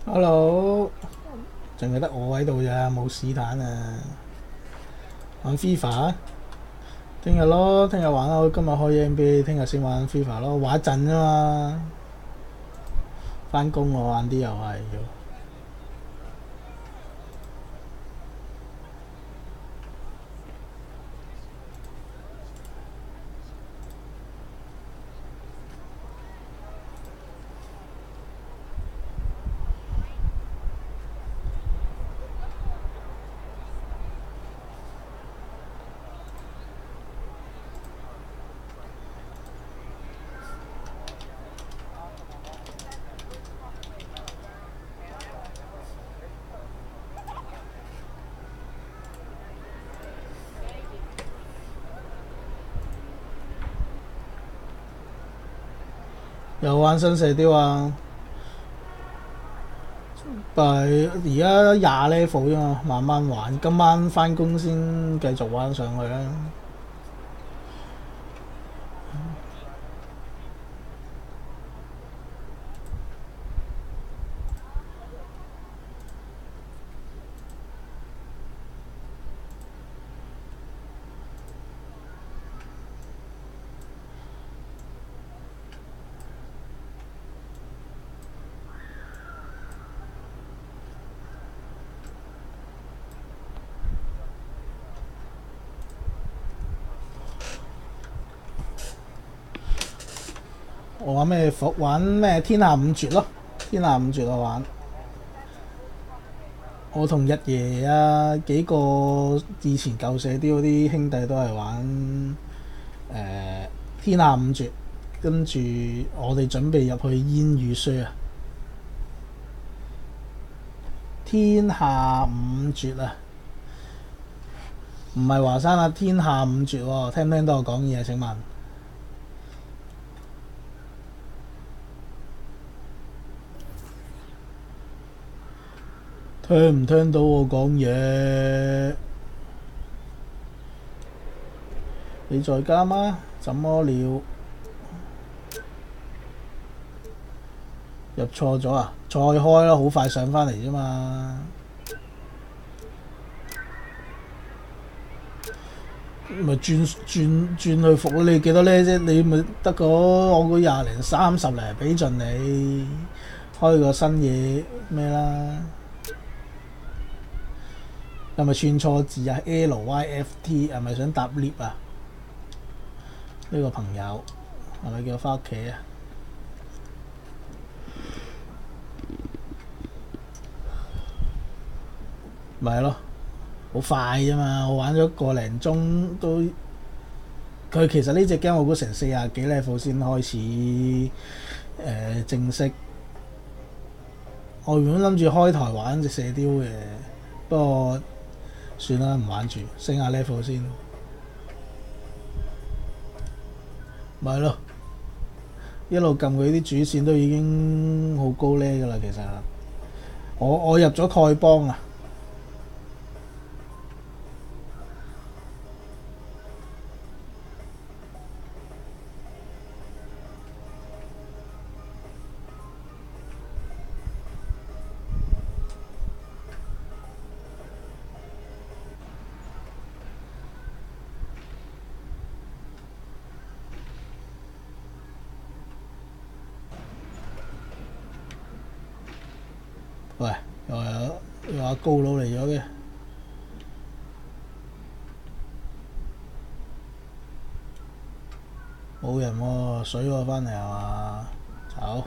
Hello，淨係得我喺度咋，冇屎蛋啊！玩 FIFA，聽日咯，聽日玩啦。今日開 NBA，聽日先玩 FIFA 咯，玩一陣啫嘛。翻工我晏啲又係要。又玩新射雕啊！但係而家20 level 啫嘛，慢慢玩。今晚翻工先繼續玩上去啦。我玩咩？玩咩？天下五絕咯，天下五絕我玩。我同日爺啊幾個以前舊社啲嗰啲兄弟都係玩天下五絕，跟住我哋準備入去煙雨衰啊！天下五絕啊，唔係華山啊，天下五絕喎，聽唔聽到我講嘢啊？請問聽唔聽到我講嘢？你在家嗎？怎麼了？入錯咗啊！再開啦，好快上返嚟啫嘛。咪轉去服咯！你幾多呢啫？你咪得個我個20零30嚟俾盡你，開個新嘢咩啦？係咪串錯字啊？LYFT 係咪想搭 lift 啊？呢個朋友係咪叫我返屋企啊？咪係咯，好快啫嘛！我玩咗個零鐘都，佢其實呢隻 game 我估成40幾 level 先開始正式。我原本諗住開台玩隻射雕嘅，不過算啦，唔玩住，升下 level 先。咪係咯，一路撳佢啲主線都已經好高 level 㗎啦，其實。我入咗丐幫啊！喂，又話高佬嚟咗嘅，冇人喎，水我返嚟係嘛？走！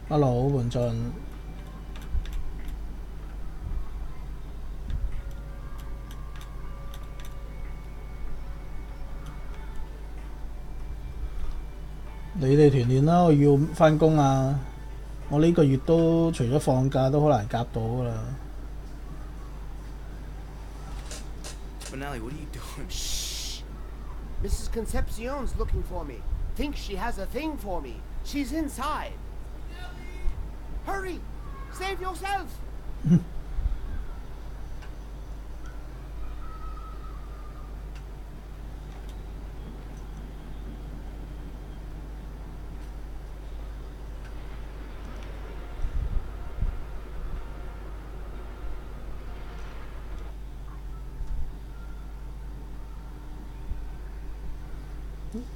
Hello，盤進。你哋團練啦，我要返工啊！我呢個月都除咗放假都好難夾到㗎啦。Spinelli, what are you doing? Shh. Mrs. Concepcion's looking for me. Thinks she has a thing for me. She's inside. Hurry! Save yourself!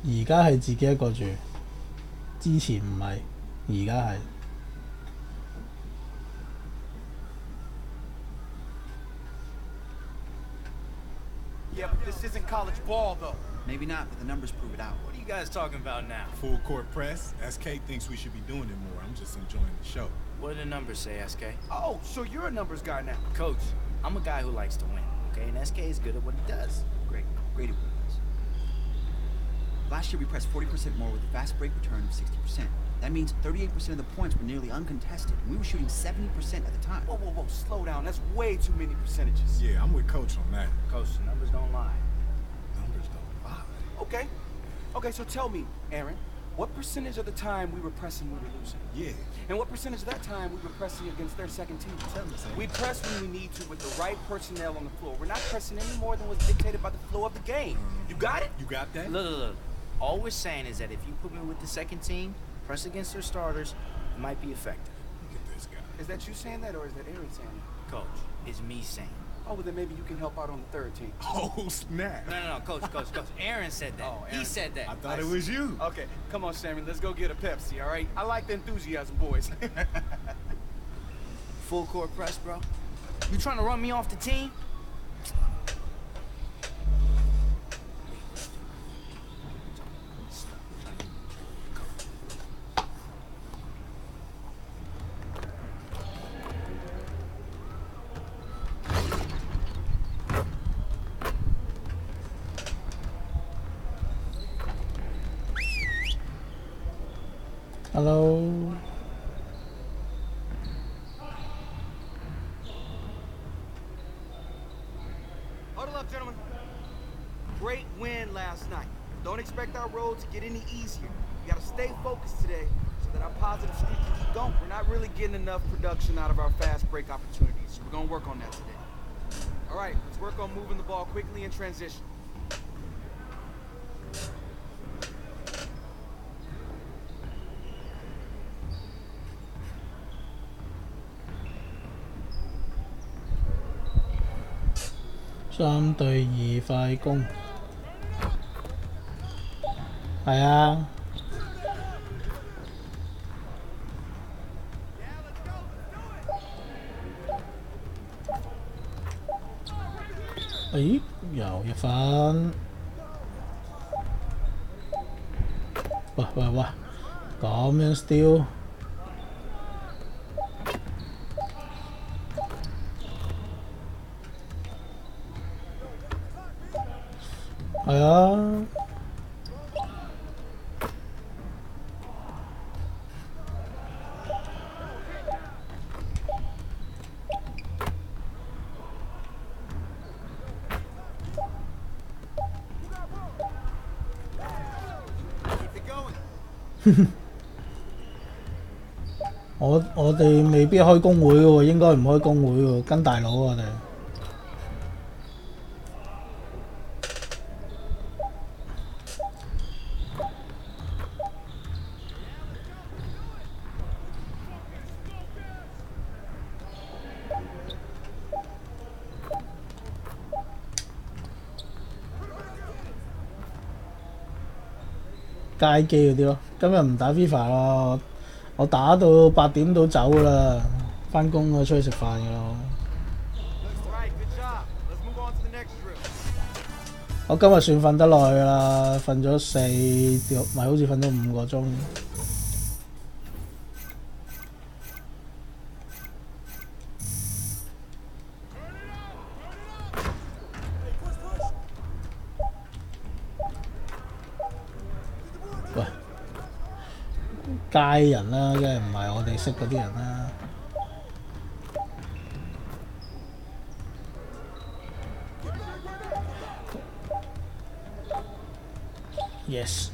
而家係自己一個住，之前唔係，而家係。Yeah, but this isn't college ball, though. Maybe not, but the numbers prove it out. What are you guys talking about now? Full court press. SK thinks we should be doing it more. I'm just enjoying the show. What do the numbers say, SK? Oh, so you're a numbers guy now. Coach, I'm a guy who likes to win, okay? And SK is good at what he does. Great. Great at what he does. Last year we pressed 40% more with a fast break return of 60%. That means 38% of the points were nearly uncontested. We were shooting 70% at the time. Whoa, whoa, whoa, slow down. That's way too many percentages. Yeah, I'm with Coach on that. Coach, the numbers don't lie. Numbers don't lie. Okay. Okay, so tell me, Aaron, what percentage of the time we were pressing when we were losing? Yeah. And what percentage of that time we were pressing against their second team? Tell me, Sam. We press when we need to with the right personnel on the floor. We're not pressing any more than what's dictated by the flow of the game. You got it? You got that? Look. All we're saying is that if you put me with the second team, press against their starters, it might be effective. Look at this guy. Is that you saying that, or is that Aaron saying that? Coach, it's me saying. Oh, well, then maybe you can help out on the third team. Oh, snap. No, Coach. Aaron said that. Oh, Aaron. He said that. I thought it was you. Okay, come on, Sammy. Let's go get a Pepsi, all right? I like the enthusiasm, boys. Full court press, bro. You trying to run me off the team? Hello。Huddle up, gentlemen. Great win last night. Don't expect our road to get any easier. We gotta stay focused today so that our positive streak can keep going. We're not really getting enough production out of our fast break opportunities, so we're gonna work on that today. All right, let's work on moving the ball quickly in transition. Sam 對2快攻，係啊。咦，又一分。喂，咁樣 steal。係啊。我哋未必開工會嘅喎，應該唔開工會喎，跟大佬我哋。街機嗰啲咯，今日唔打 FIFA 咯，我打到8點到走㗎啦，翻工啊，出去食飯㗎啦。我今日算瞓得耐㗎啦，瞓咗4，唔係好似瞓咗5個鐘。街人啦，梗係唔係我哋識嗰啲人啦。Yes。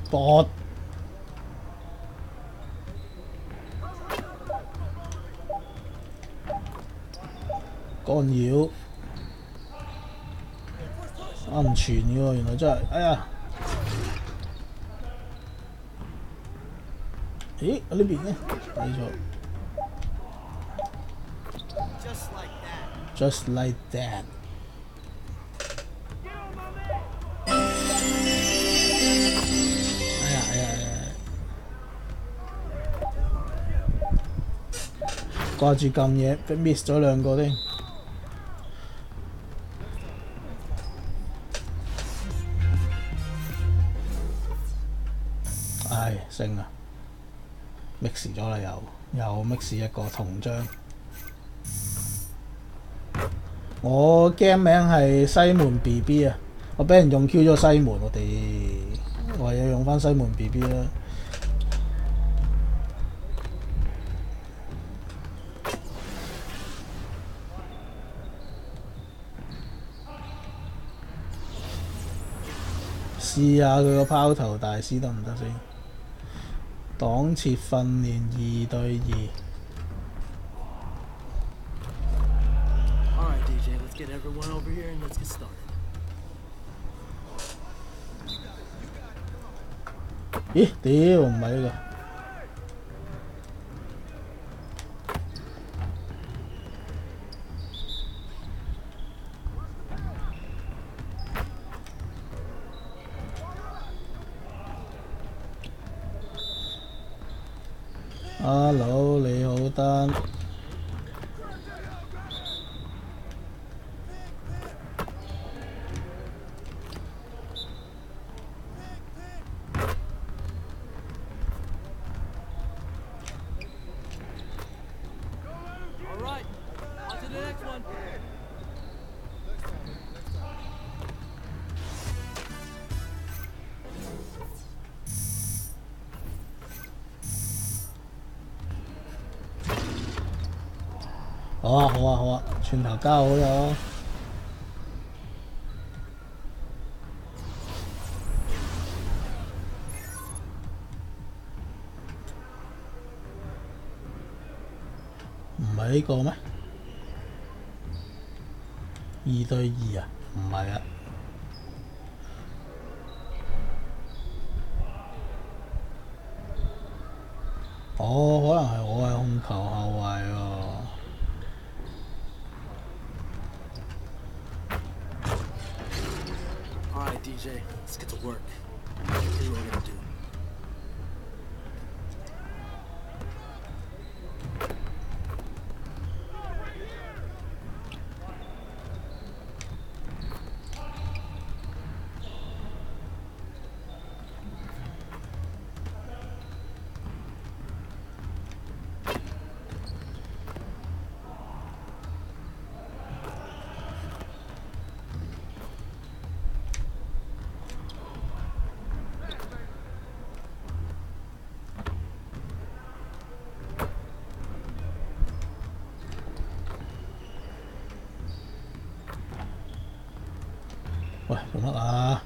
博干擾唔全嘅喎，原來真係，哎呀！咦？我呢邊咧睇咗 ，just like that。掛住撳嘢，俾 miss 咗兩個添。唉，升啊 ！mix 咗啦，又 mix 一個銅章。我 game 名係西門 BB 啊！我俾人用 Q 咗西門，我哋唯有用翻西門 BB 啦。試下佢個拋投大師得唔得先？檔設訓練2對2。Alright, DJ, let's get everyone over here and let's get started. 咦？屌，唔係呢個。Hello， 你好丹。Alright, on to the next one. 好啊好啊好啊，全頭交好咗。唔係呢個咩？2對2啊？唔係啊。哦，可能係我係控球後衞喎。Alright, DJ, let's get to work. Here's what we're gonna do.喂，做乜啊？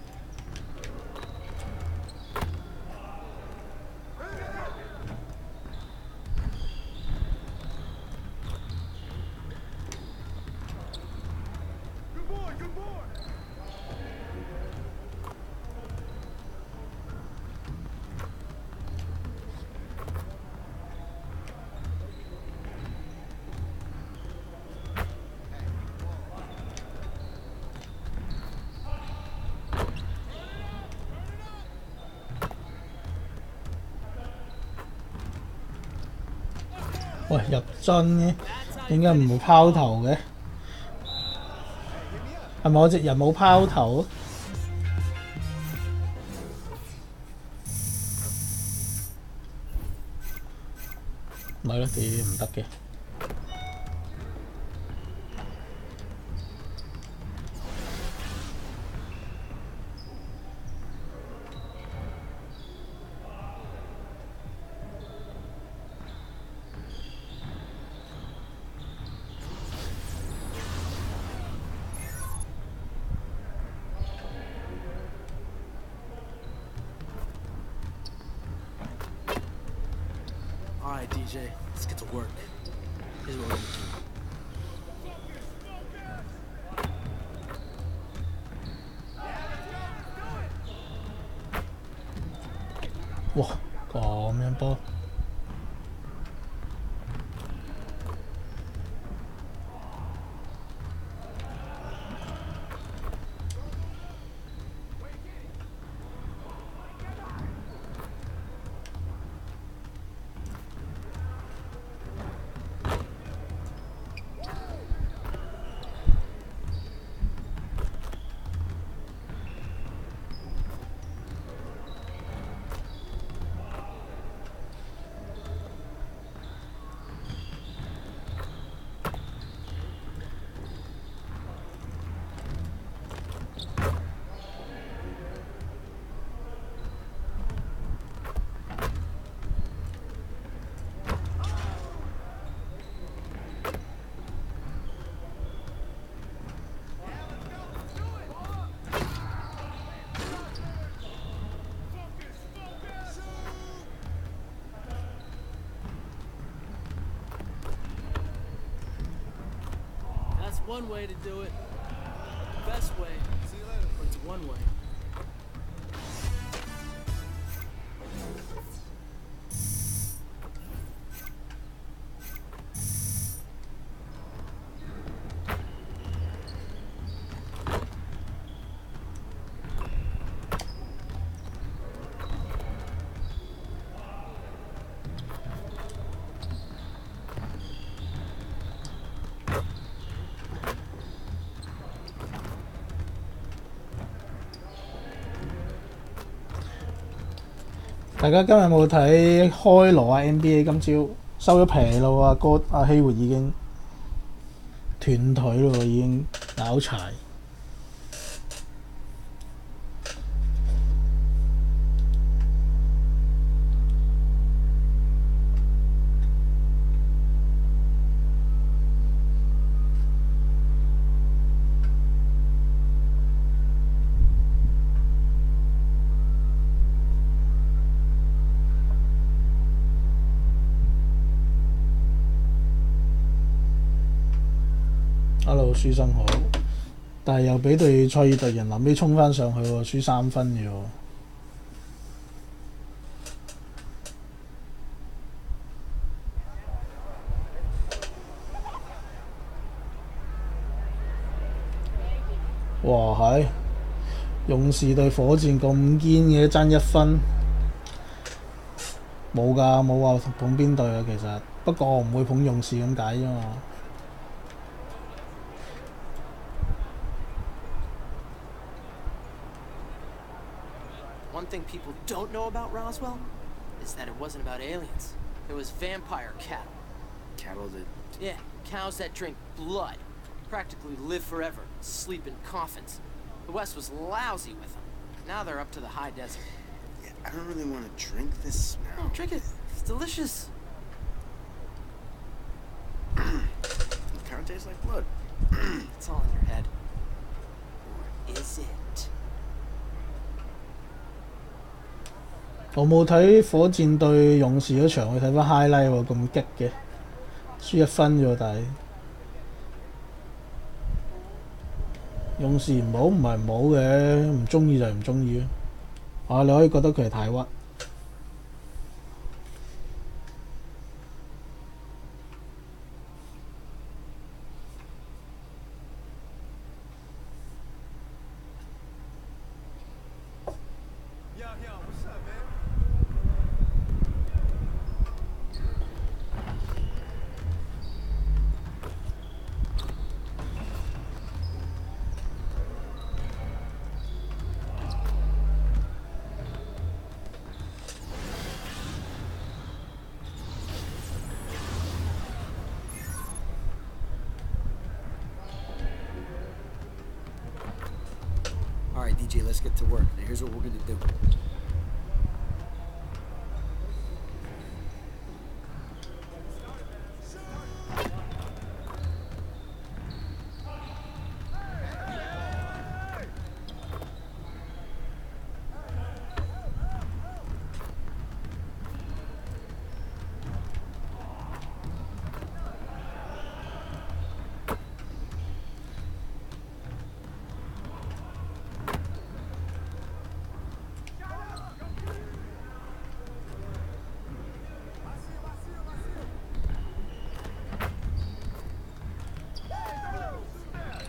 喂，入樽嘅，點解唔會拋投嘅？係咪我隻人冇拋投？咪咯，屌唔得嘅。DJ. Let's get to work. Here's what we're gonna do. 哇，咁樣波！That's one way to do it. Best way. See you later. But it's one way.大家今日有冇睇開羅啊 NBA 今朝收咗皮咯喎，阿希活已經斷腿咯喎，已經拗柴。Hello， 輸生好，但係又俾對塞爾特人臨尾衝翻上去喎，輸3分嘅喎。哇係，勇士對火箭咁堅嘅，爭1分。冇㗎，冇話捧邊隊啊，其實。不過我唔會捧勇士咁解啫嘛。One thing people don't know about Roswell is that it wasn't about aliens. It was vampire cattle. Cattle that... Yeah, cows that drink blood, practically live forever, sleep in coffins. The West was lousy with them. Now they're up to the high desert. Yeah, I don't really want to drink this now. Oh, drink it. It's delicious. It kind of tastes like blood. It's all in your head. Or is it? 我冇睇火箭對勇士嗰場，去睇翻 highlight 喎，咁激嘅，輸1分啫喎，但係勇士唔好唔係唔好嘅，唔中意就係唔中意咯。你可以覺得佢係太屈。Alright, DJ, let's get to work. Now here's what we're gonna do.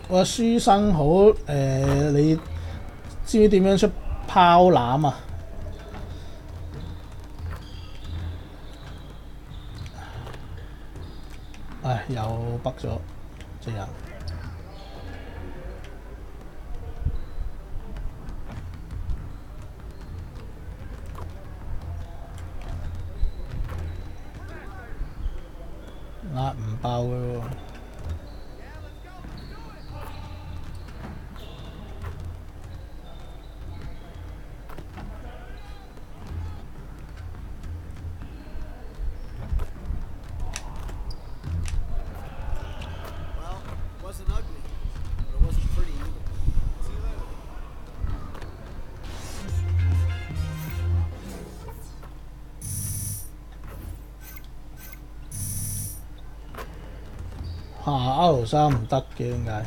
我書生好你知唔知點樣出拋籃啊？唉，又北咗隻人。壓唔爆嘅喎。Well, it wasn't ugly, but it wasn't pretty either. See you later. 下 R3唔得嘅點解？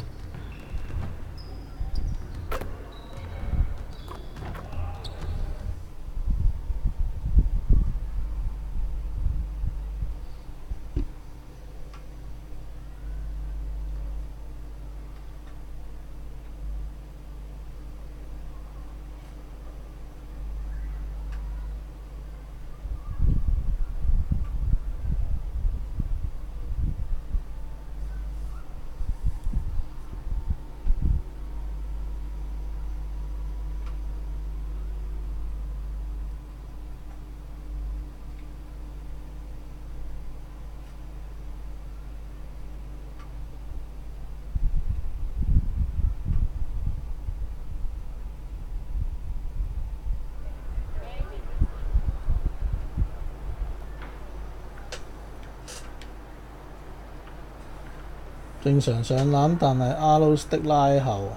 正常上籃，但係 R stick 拉後。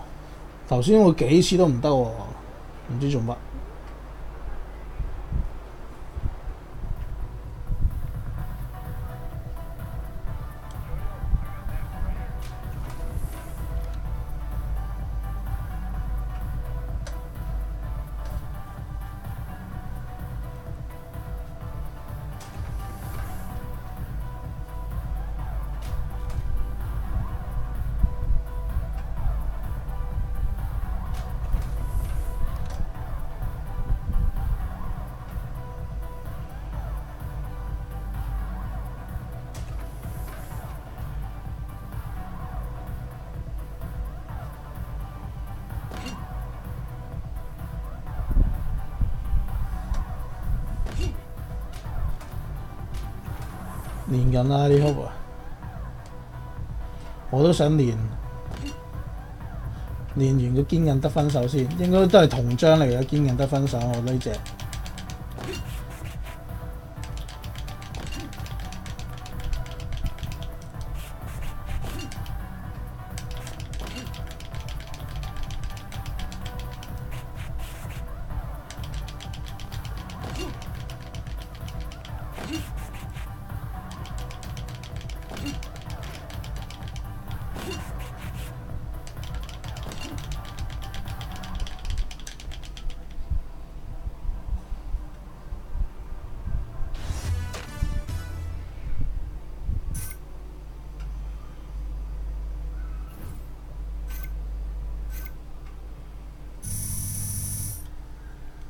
頭先我幾次都唔得喎，唔知做乜。練緊啦呢曲啊！我都想練，練完個堅韌得分手先，應該都係銅章嚟嘅堅韌得分手，我呢隻。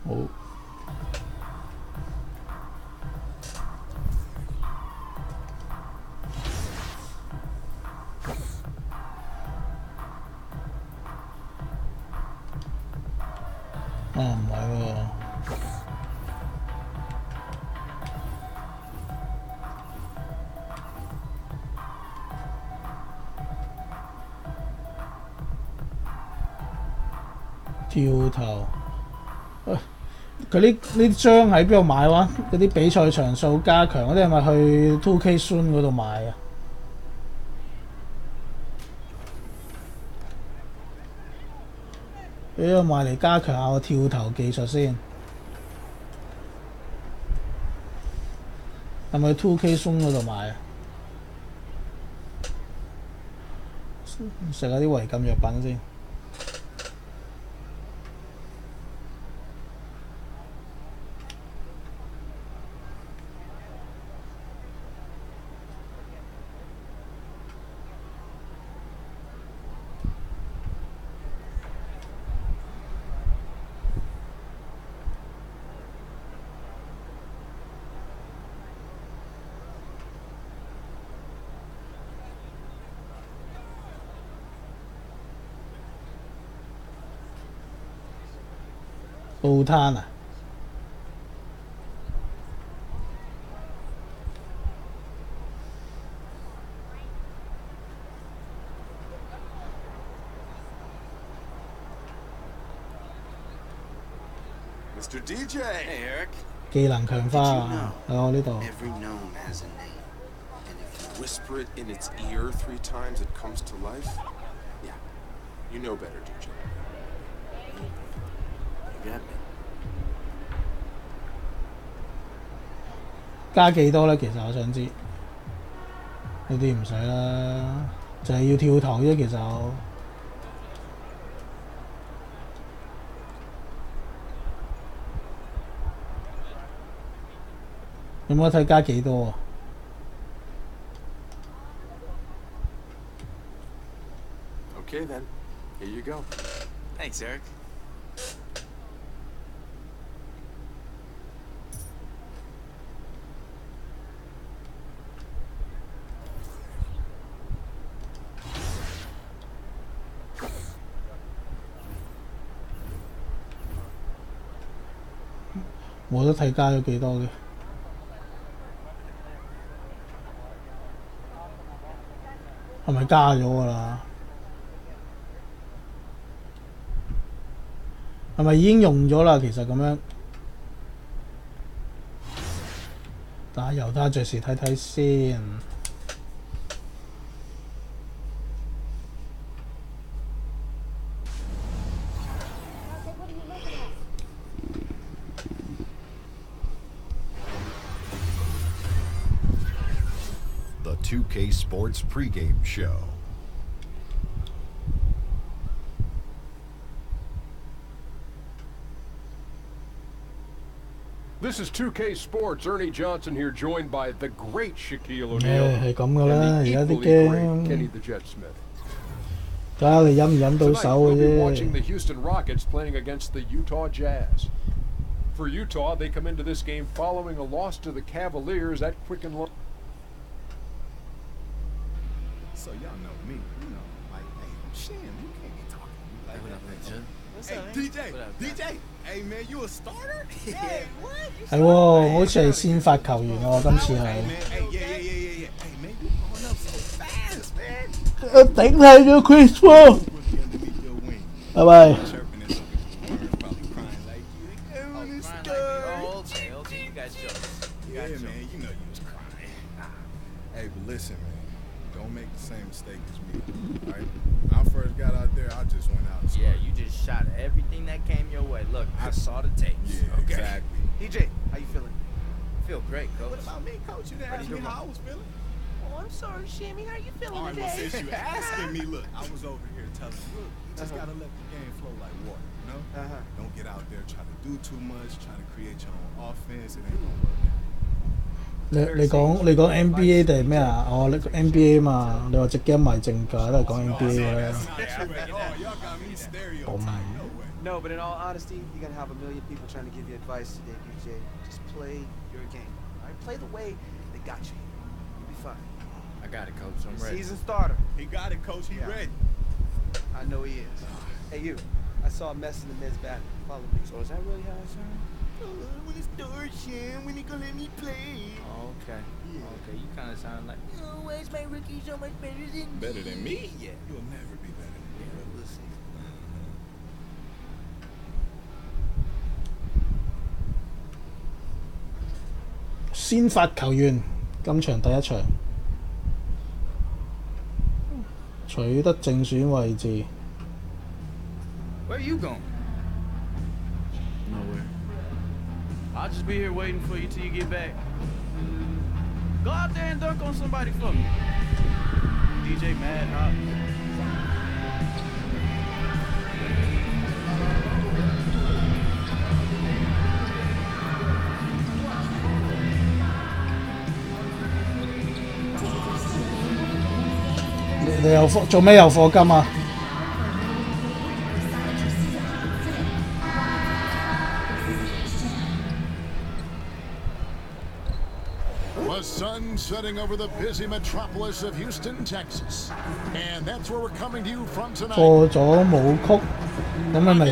好。啊，唔係喎。跳頭。喂，佢呢張喺邊度買話？嗰啲比賽場數加強嗰啲係咪去 2K Soon 嗰度買啊？俾我買嚟加強下我跳投技術先。係咪去 2K Soon 嗰度買啊？食下啲違禁藥品先。報攤啊！ Mr. DJ. Hey, Eric. 技能強化啊！喺我呢度。 Every gnome has a name, and if you whisper it in its ear 3 times, it comes to life. Yeah, you know better, DJ. You got me. 加幾多咧？其實我想知。呢啲唔使啦，就係要跳堂啫。其實我有冇得睇加幾多啊？ Okay, then. Here you go. Thanks, Eric. 冇得睇加咗幾多嘅。 係咪加咗㗎啦？係咪已經用咗啦？其實咁樣，打油得隨時睇睇先。The 2K Sports pregame show. This is 2K Sports. Ernie Johnson here, joined by the great Shaquille O'Neal 係咁㗎啦，而 and the 家啲 equally great game Kenny the Jet Smith. 睇下你飲唔飲到 Tonight 手 we'll 嘅 be watching 啫。 the Houston Rockets playing against the Utah Jazz. For Utah, they come into this game following a loss to the Cavaliers at Quicken Loans. So y'all know me, you know, like, hey, I'm Shin, you can't be talking to me like that. Hey, DJ, hey man, you a starter? Hey, what? 係喎，好似係先發球員喎，今次係。 Hey man, you going up so fast, man. 頂係咗 Chris Paul。拜拜。 Yeah, man, you know you was crying. Hey, but listen, man, don't make the same mistake as me. All right? When I first got out there, I just went out. Yeah, you just shot everything that came your way. Look, I saw the tapes. Yeah, okay. exactly. DJ, how you feeling? Feel great, coach. What about me, coach? You didn't ask me how I was feeling. Oh, I'm sorry, Shammy. How you feeling All right, well, today? since you asking me, look, I was over here telling you, look, you just gotta let the game flow like water, you know? Don't get out there trying to do too much, trying to create your own offense. It ain't gonna work. 你講 NBA 定係咩啊？哦，你 NBA 嘛？你話隻 game 咪正㗎，都係講 NBA 啦。No, but in all honesty, you're gonna have a million people trying to give you advice today, DJ. Just play your game. All right, play the way they got you. You'll be fine. I got it, coach. I'm ready. Season starter. He got it, coach. He ready. I know he is. Hey, you. I saw a mess in the men's bathroom. Follow me. So is that really how it sounds? When it starts, Sham, when you gonna let me play? Oh, okay. Yeah. Okay, you kind of sound like. Oh, why is my rookie so much better than me? Better than me? Yeah. You'll never be better than me. Yeah, we'll see. 先發球員，今場第一場取得正選位置。 Where you going? Nowhere. I'll just be here waiting for you till you get back. Go out there and dunk on somebody for me. DJ Mad Hop.你有課做咩有課金啊？ The sun setting over the busy metropolis of Houston, Texas. And that's where we're coming to you from tonight. 過咗舞曲咁咪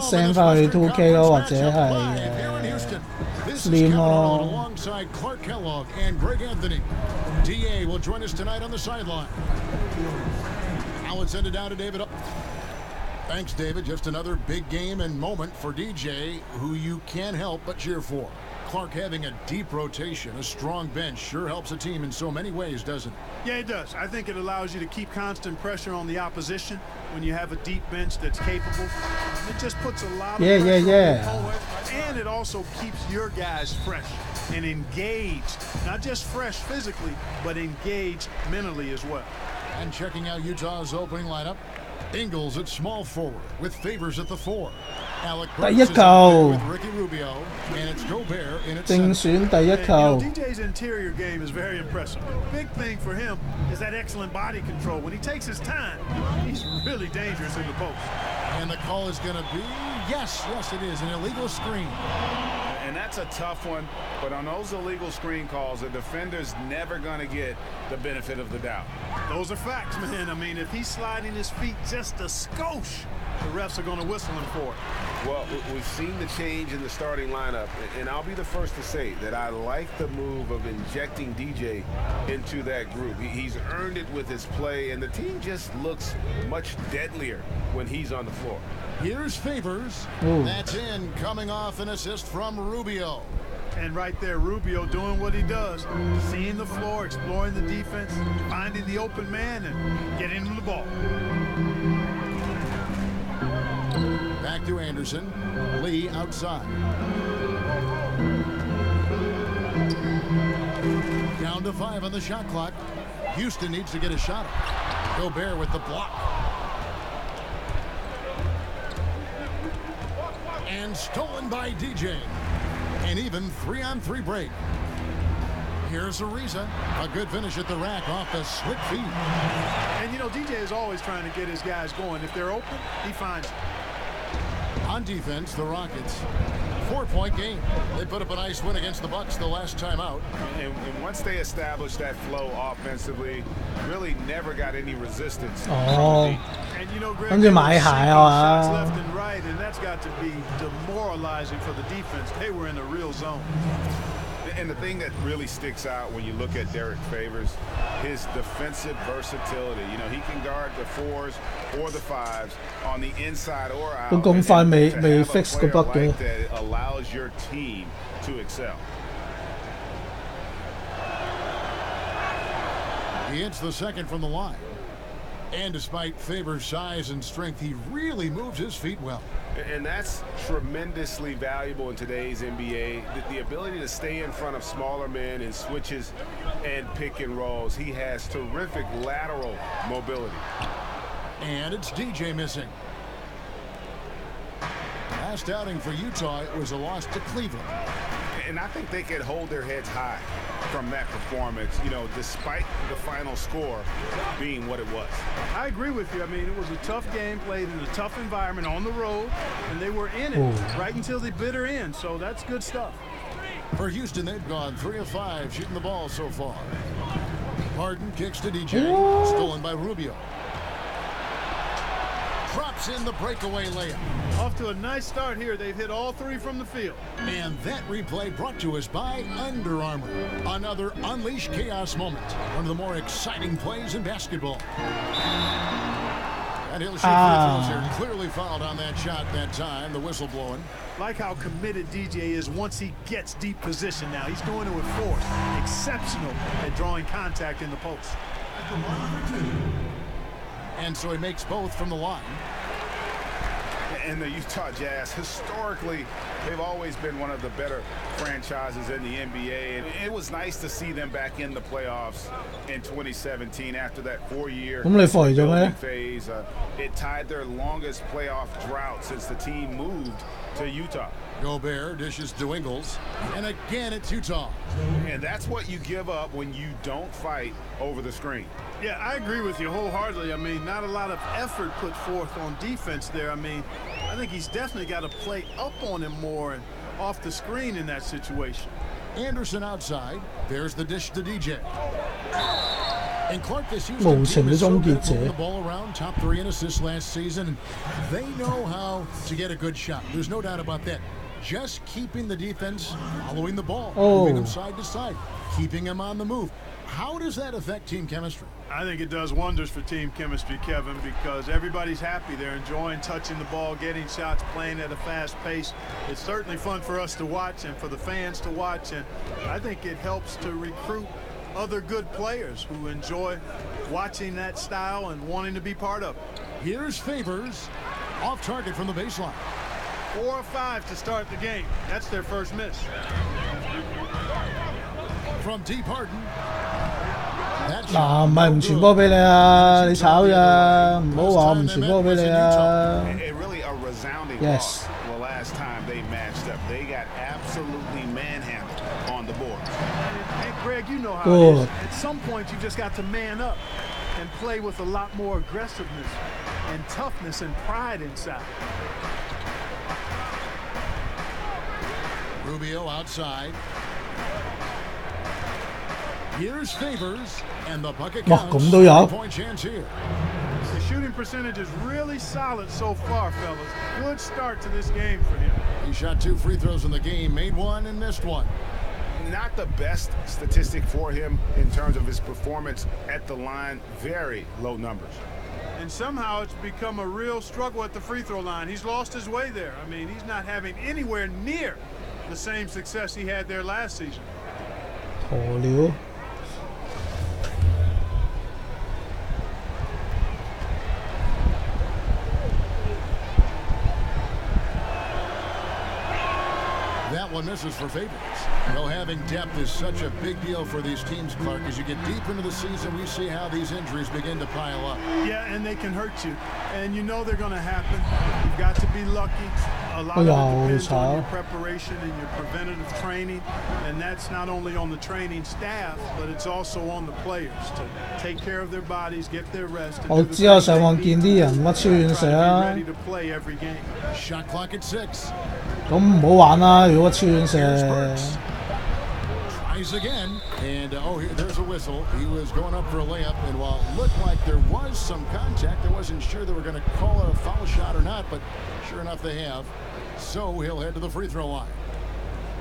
send 翻去 2K 咯，或者係Slim 咯。Alongside Clark Kellogg and Greg Anthony. DA will join us tonight on the sideline. Now let's send it down to David. Thanks, David. Just another big game and moment for DJ, who you can't help but cheer for. Clark having a deep rotation, a strong bench, sure helps a team in so many ways, doesn't it? Yeah, it does. I think it allows you to keep constant pressure on the opposition when you have a deep bench that's capable. It just puts a lot of pressure on the forward, and it also keeps your guys fresh and engaged. Not just fresh physically, but engaged mentally as well. And checking out Utah's opening lineup, Ingles at small forward with Favors at the 4. Alec Burks is with Ricky Rubio, and it's Gobert in its DJ's interior game is very impressive. Big thing for him is that excellent body control. When he takes his time, he's really dangerous in the post. And the call is going to be, yes, it is, an illegal screen. And that's a tough one, but on those illegal screen calls, the defender's never going to get the benefit of the doubt. Those are facts, man. I mean, if he's sliding his feet just a skosh, the refs are going to whistle him for it. Well, we've seen the change in the starting lineup, and I'll be the first to say that I like the move of injecting DJ into that group. He's earned it with his play, and the team just looks much deadlier when he's on the floor. Here's Favors. That's in, coming off an assist from Rubio. And right there, Rubio doing what he does, seeing the floor, exploring the defense, finding the open man, and getting him the ball. Back to Anderson. Lee outside. Down to 5 on the shot clock. Houston needs to get a shot. Gobert with the block. And stolen by DJ. An even 3-on-3 break. Here's Ariza. A good finish at the rack off the slick feed. And, you know, DJ is always trying to get his guys going. If they're open, he finds them. On defense, the Rockets, 4-point game. They put up a nice win against the Bucks the last time out. And once they established that flow offensively, really never got any resistance. Oh. And you know, Greg, 跟住買鞋啊 shots left and right, and that's got to be demoralizing for the defense. They were in a real zone. And the thing that really sticks out when you look at Derek Favors, his defensive versatility. You know, he can guard the 4s or the 5s on the inside or out. 都咁快未 fix 個 bug 嘅。 That allows your team to excel. He hits the second from the line. And despite Favors' size and strength, he really moves his feet well. And that's tremendously valuable in today's NBA. The ability to stay in front of smaller men in switches and pick and rolls. He has terrific lateral mobility. And it's DJ missing. Last outing for Utah, it was a loss to Cleveland. And I think they could hold their heads high from that performance, you know, despite the final score being what it was. I agree with you. I mean, it was a tough game played in a tough environment on the road, and they were in it right until the bitter end, so that's good stuff. For Houston, they've gone 3 of 5 shooting the ball so far. Harden kicks to DJ, stolen by Rubio. Drops in the breakaway layup. Off to a nice start here. They've hit all 3 from the field. And that replay brought to us by Under Armour. Another Unleash Chaos moment. One of the more exciting plays in basketball. And he'll shoot free throws here. Clearly fouled on that shot that time. The whistle blowing. Like how committed DJ is once he gets deep position now. He's doing it with force. Exceptional at drawing contact in the post. And so he makes both from the line. And the Utah Jazz, historically, they've always been one of the better franchises in the NBA. And it was nice to see them back in the playoffs in 2017 after that 4-year building phase. It tied their longest playoff drought since the team moved to Utah. Gobert dishes to Ingles. And again, it's Utah. And that's what you give up when you don't fight over the screen. Yeah, I agree with you wholeheartedly. I mean, not a lot of effort put forth on defense there. I mean, I think he's definitely got to play up on him more and off the screen in that situation. Anderson outside. There's the dish to DJ. And Clark, this Houston 無情 team 嘅 is so 終 good 結 at moving 者 the。ball around, top 3 in assists last season. They know how to get a good shot. There's no doubt about that. Just keeping the defense following the ball, moving them side to side, keeping them on the move. How does that affect team chemistry? I think it does wonders for team chemistry, Kevin, because everybody's happy. They're enjoying touching the ball, getting shots, playing at a fast pace. It's certainly fun for us to watch and for the fans to watch, and I think it helps to recruit other good players who enjoy watching that style and wanting to be part of it. Here's Favors, off target from the baseline. 4 or 5 to start the game. That's their first miss. From deep Harden. 嗱，唔係唔傳波俾你啊！你炒咋，唔好話我唔傳波俾你啊 Really a resounding！Yes。 loss. Well, last time they matched up, they got absolutely manhandled on the board. And Greg, you know how Good. it is. At some point, you just got to man up and play with a lot more aggressiveness and toughness and pride inside. Rubio outside. Here's Favors, and the bucket 哇， counts. 咁都有 Point chance here. The shooting percentage is really solid so far, fellas. Good start to this game for him. He shot 2 free throws in the game, made 1 and missed 1. Not the best statistic for him in terms of his performance at the line. Very low numbers. And somehow it's become a real struggle at the free throw line. He's lost his way there. I mean, he's not having anywhere near the same success he had there last season. 何料？ That one misses for Favors. Though having depth is such a big deal for these teams, Clark. As you get deep into the season, we see how these injuries begin to pile up. Yeah, and they can hurt you. And you know they're going to happen. You've got to be lucky. A lot of it depends on your preparation and your preventative training. And that's not only on the training staff, but it's also on the players to take care of their bodies, get their rest. 我之後上網見啲人乜超遠射啊！ Ready to play every game. Shot clock at 6. 咁唔好玩啦！如果超遠射。 Tries again, and there's a whistle. He was going up for a layup, and while it looked like there was some contact, I wasn't sure they were going to call it a foul shot or not, but sure enough they have. So he'll head to the free throw line.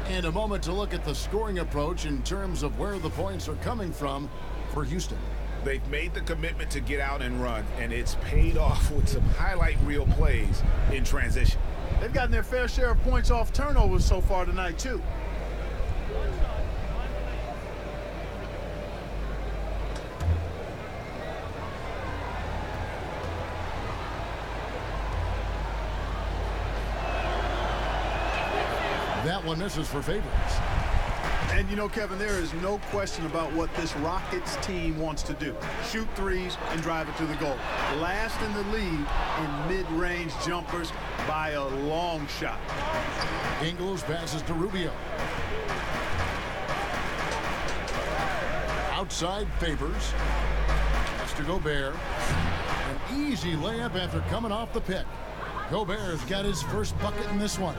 And a moment to look at the scoring approach in terms of where the points are coming from for Houston. They've made the commitment to get out and run, and it's paid off with some highlight reel plays in transition. They've gotten their fair share of points off turnovers so far tonight, too. That one misses for Favors. And you know, Kevin, there is no question about what this Rockets team wants to do. Shoot threes and drive it to the goal. Last in the league in mid-range jumpers by a long shot. Ingles passes to Rubio. Outside Favors. Pass to Gobert. An easy layup after coming off the pick. Gobert's got his first bucket in this one.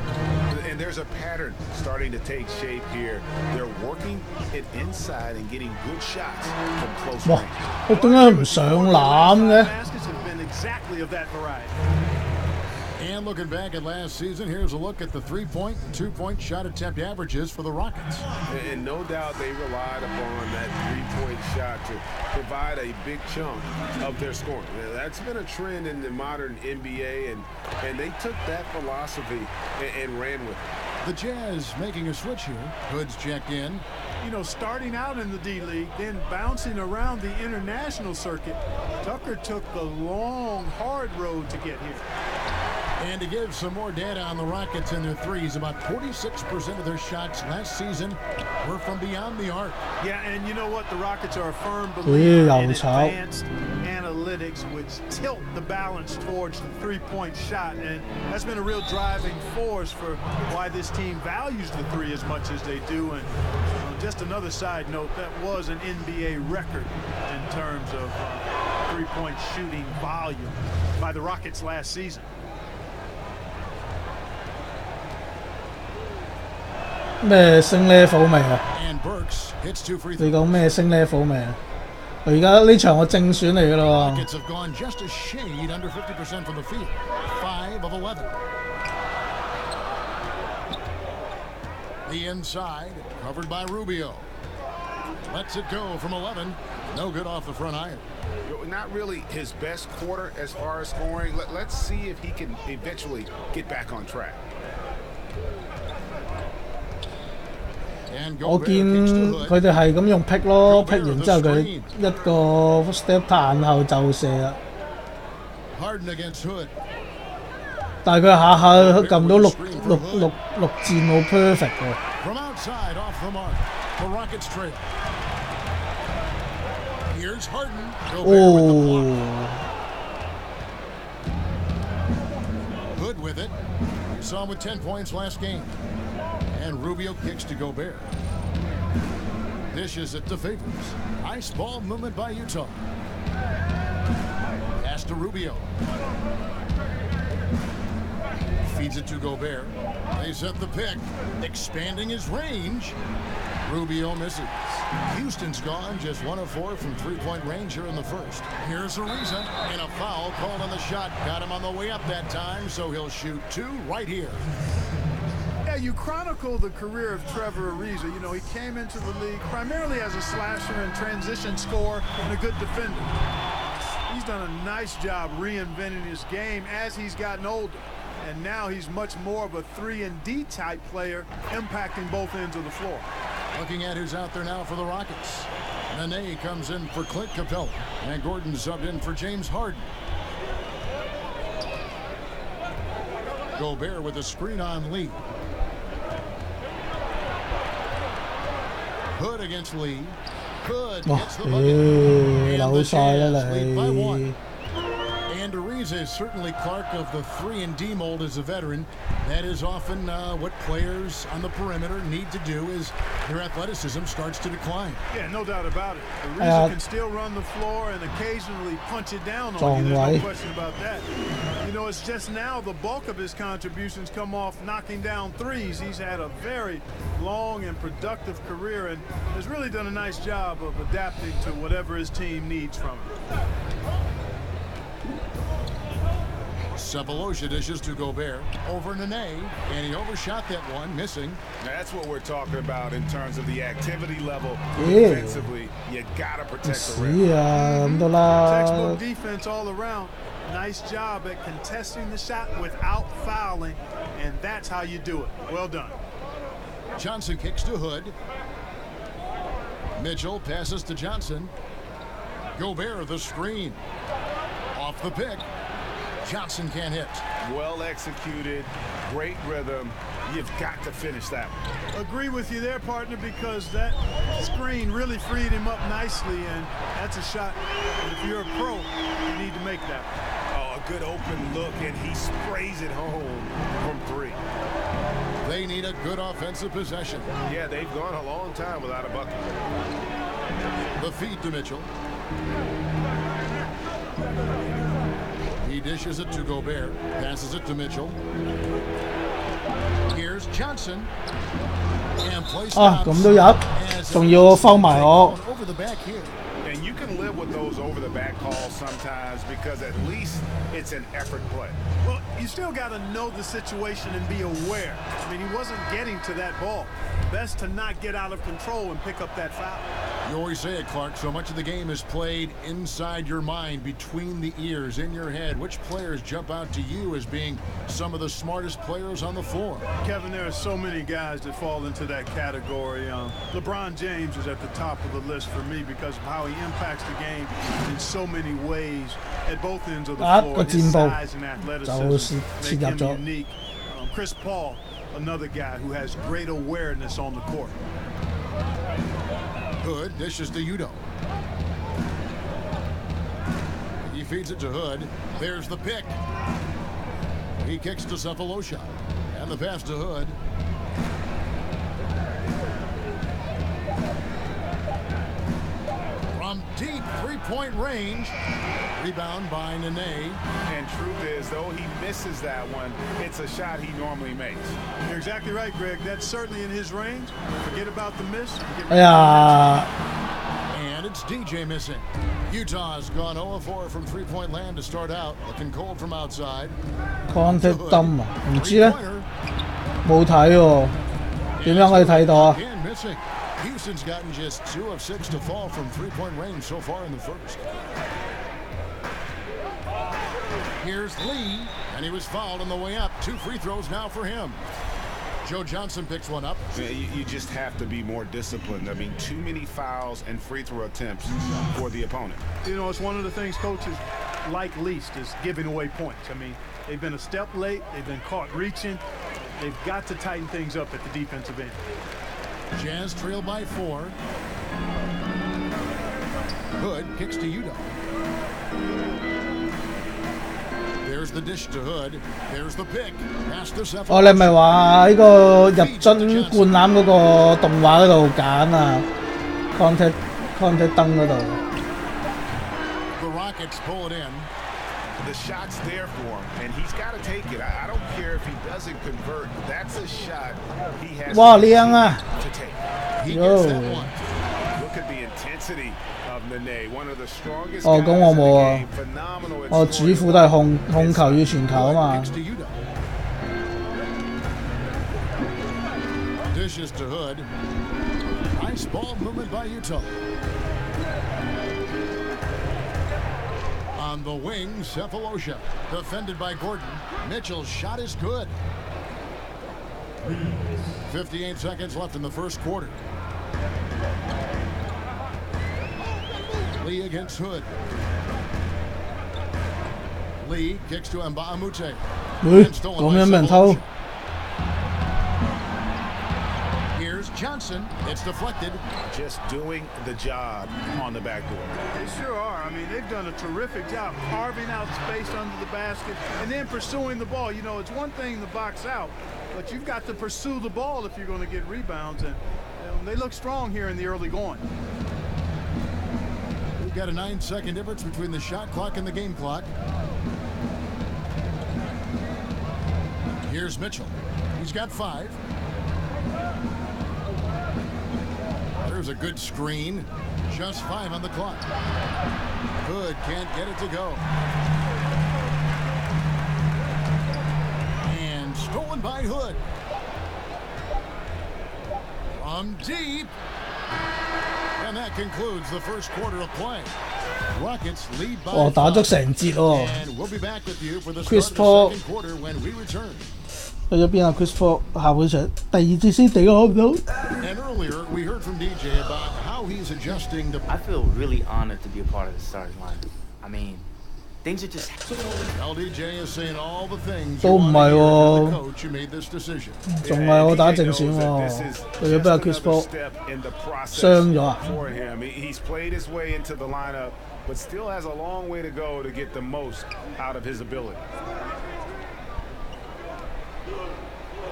And there's a pattern starting to take shape here. They're working it inside and getting good shots from close range. 佢點解唔上籃嘅？ Baskets have been exactly of that variety. And looking back at last season, here's a look at the 3-point and 2-point shot attempt averages for the Rockets. And no doubt they relied upon that 3-point shot to provide a big chunk of their scoring. That's been a trend in the modern NBA, and they took that philosophy and ran with it. The Jazz making a switch here. Hood's checked in. You know, starting out in the D-League, then bouncing around the international circuit, Tucker took the long, hard road to get here. And to give some more data on the Rockets and their threes, about 46% of their shots last season were from beyond the arc. Yeah, and you know what? The Rockets are a firm believer in advanced analytics, which tilt the balance towards the three-point shot, and that's been a real driving force for why this team values the three as much as they do. And just another side note, that was an NBA record in terms of three-point shooting volume by the Rockets last season. 咩升 level 未啊？ And Burks hits 2 free throws. 你講咩升 level 未啊？而家呢場我正選嚟㗎咯。Rockets have gone just a shade under 50% from the field. 5 of 11. The inside, covered by Rubio. Lets it go from 11. No good off the front iron. Not really his best quarter as far as scoring. Let's see if he can eventually get back on track. 我見佢哋係咁用 pick 咯 ，pick 完之後佢一個 step 彈後就射啦。但係佢下下撳到六箭好 perfect 喎。From outside, off the mark. The Rockets trail. Here's Harden. Hood with it. You saw him with 10 points last game. And Rubio kicks to Gobert. Dishes it to Favors. Nice ball movement by Utah. Pass to Rubio. Feeds it to Gobert. They set the pick, expanding his range. Rubio misses. Houston's gone just 1 of 4 from three-point range here in the first. Here's Ariza, and a foul called on the shot. Got him on the way up that time, so he'll shoot 2 right here. Yeah, you chronicle the career of Trevor Ariza. You know, he came into the league primarily as a slasher and transition scorer and a good defender. He's done a nice job reinventing his game as he's gotten older. And now he's much more of a 3-and-D type player, impacting both ends of the floor. Looking at who's out there now for the Rockets. Nene comes in for Clint Capella, and Gordon subbed in for James Harden. Gobert with a screen on Lee. Hood against Lee. Hood gets the bucket. And the Jazz lead by 1. And Ariza is certainly Clark of the 3-and-D mold as a veteran. That is often what players on the perimeter need to do as their athleticism starts to decline. Yeah, no doubt about it. Ariza can still run the floor and occasionally punch it down on you. There's no question about that. You know, it's just now the bulk of his contributions come off knocking down threes. He's had a very long and productive career and has really done a nice job of adapting to whatever his team needs from him. Sefolosha dishes to Gobert over Nene, and he overshot that one, missing. That's what we're talking about in terms of the activity level. Defensively, you gotta protect the rim. Textbook defense all around. Nice job at contesting the shot without fouling, and that's how you do it. Well done. Johnson kicks to Hood. Mitchell passes to Johnson. Gobert the screen. Off the pick. Johnson can't hit. Well executed, great rhythm. You've got to finish that one. Agree with you there, partner, because that screen really freed him up nicely, and that's a shot. And if you're a pro, you need to make that. Oh, a good open look, and he sprays it home from 3. They need a good offensive possession. Yeah, they've gone a long time without a bucket. The feed to Mitchell. He dishes it to Gobert, passes it to Mitchell. Here's Johnson. And plays咁都入，仲要收埋我。 over the back here. And you can live with those over-the-back calls sometimes because at least it's an effort play. Well, you still got to know the situation and be aware. I mean, he wasn't getting to that ball. Best to not get out of control and pick up that foul. You always say it, Clark, so much of the game is played inside your mind, between the ears, in your head. Which players jump out to you as being some of the smartest players on the floor? Kevin, there are so many guys that fall into that category. LeBron James is at the top of the list for me because of how he impacts the game in so many ways at both ends of the floor. His size and athleticism make him unique. Chris Paul, another guy who has great awareness on the court. Hood dishes to Udo. He feeds it to Hood. There's the pick. He kicks to Sefolosha. And the pass to Hood. From deep three-point range. Rebound by Nene. And truth is, though he misses that one, it's a shot he normally makes. You're exactly right, Greg. That's certainly in his range. Forget about the miss. And It's DJ missing. Utah's gone 0-4 from three-point land to start out. Looking cold from outside. Contact dumb 啊，唔知咧，冇睇喎，點樣可以睇到啊？ Houston's gotten just 2 of 6 to fall from three-point range so far in the first. Here's Lee, and he was fouled on the way up. 2 free throws now for him. Joe Johnson picks one up. You just have to be more disciplined. I mean, too many fouls and free throw attempts for the opponent. You know, it's one of the things coaches like least is giving away points. I mean, they've been a step late. They've been caught reaching. They've got to tighten things up at the defensive end. Jazz trail by 4. Hood kicks to Utah. There's the dish to Hood. There's the pick. Pass to Cephalosha. 哦，你咪話喺個入樽灌籃嗰個動畫嗰度揀啊 ，contact 燈嗰度。The Rockets pull it in. The shot's there for him, and he's got to take it. I don't care if he doesn't convert. That's a shot he has to take. He gets that one. Look at the intensity of Nene, one of the strongest 哦， guys 咁我 in the 冇啊 game. Phenomenal. 我主副都係控球與傳球啊嘛。 Dishes to Hood. Nice ball movement by Utah. On the wing, Cephalosha. Defended by Gordon. Mitchell's shot is good. 58 seconds left in the first quarter. Lee against Hood. Lee kicks to Mbamute. 咁樣俾人偷。 Here's Johnson. It's deflected. Just doing the job on the backboard. They sure are. I mean, they've done a terrific job carving out space under the basket and then pursuing the ball. You know, it's one thing to box out, but you've got to pursue the ball if you're going to get rebounds. And they look strong here in the early going. We've got a 9-second difference between the shot clock and the game clock. Here's Mitchell. He's got 5. There's a good screen. Just 5 on the clock. Hood can't get it to go. And stolen by Hood. From deep. And that concludes the first quarter of play. Rockets lead by 哦，打足成節喎。 And we'll be back with you for the Chris start Paul of the second quarter when we return. 去咗邊啊 ？Chris Paul 下半場第2節先頂我唔到。 And earlier we heard from DJ about how he's adjusting to. I feel really honored to be a part of the starting lineup. I mean, things are just. LDJ is saying all the things. 都唔係喎， Coach, you made this decision. 仲係我打正選喎。去咗邊啊 ？Chris Paul 傷咗啊？ For him, he's played his way into the lineup, but still has a long way to go to get the most out of his ability.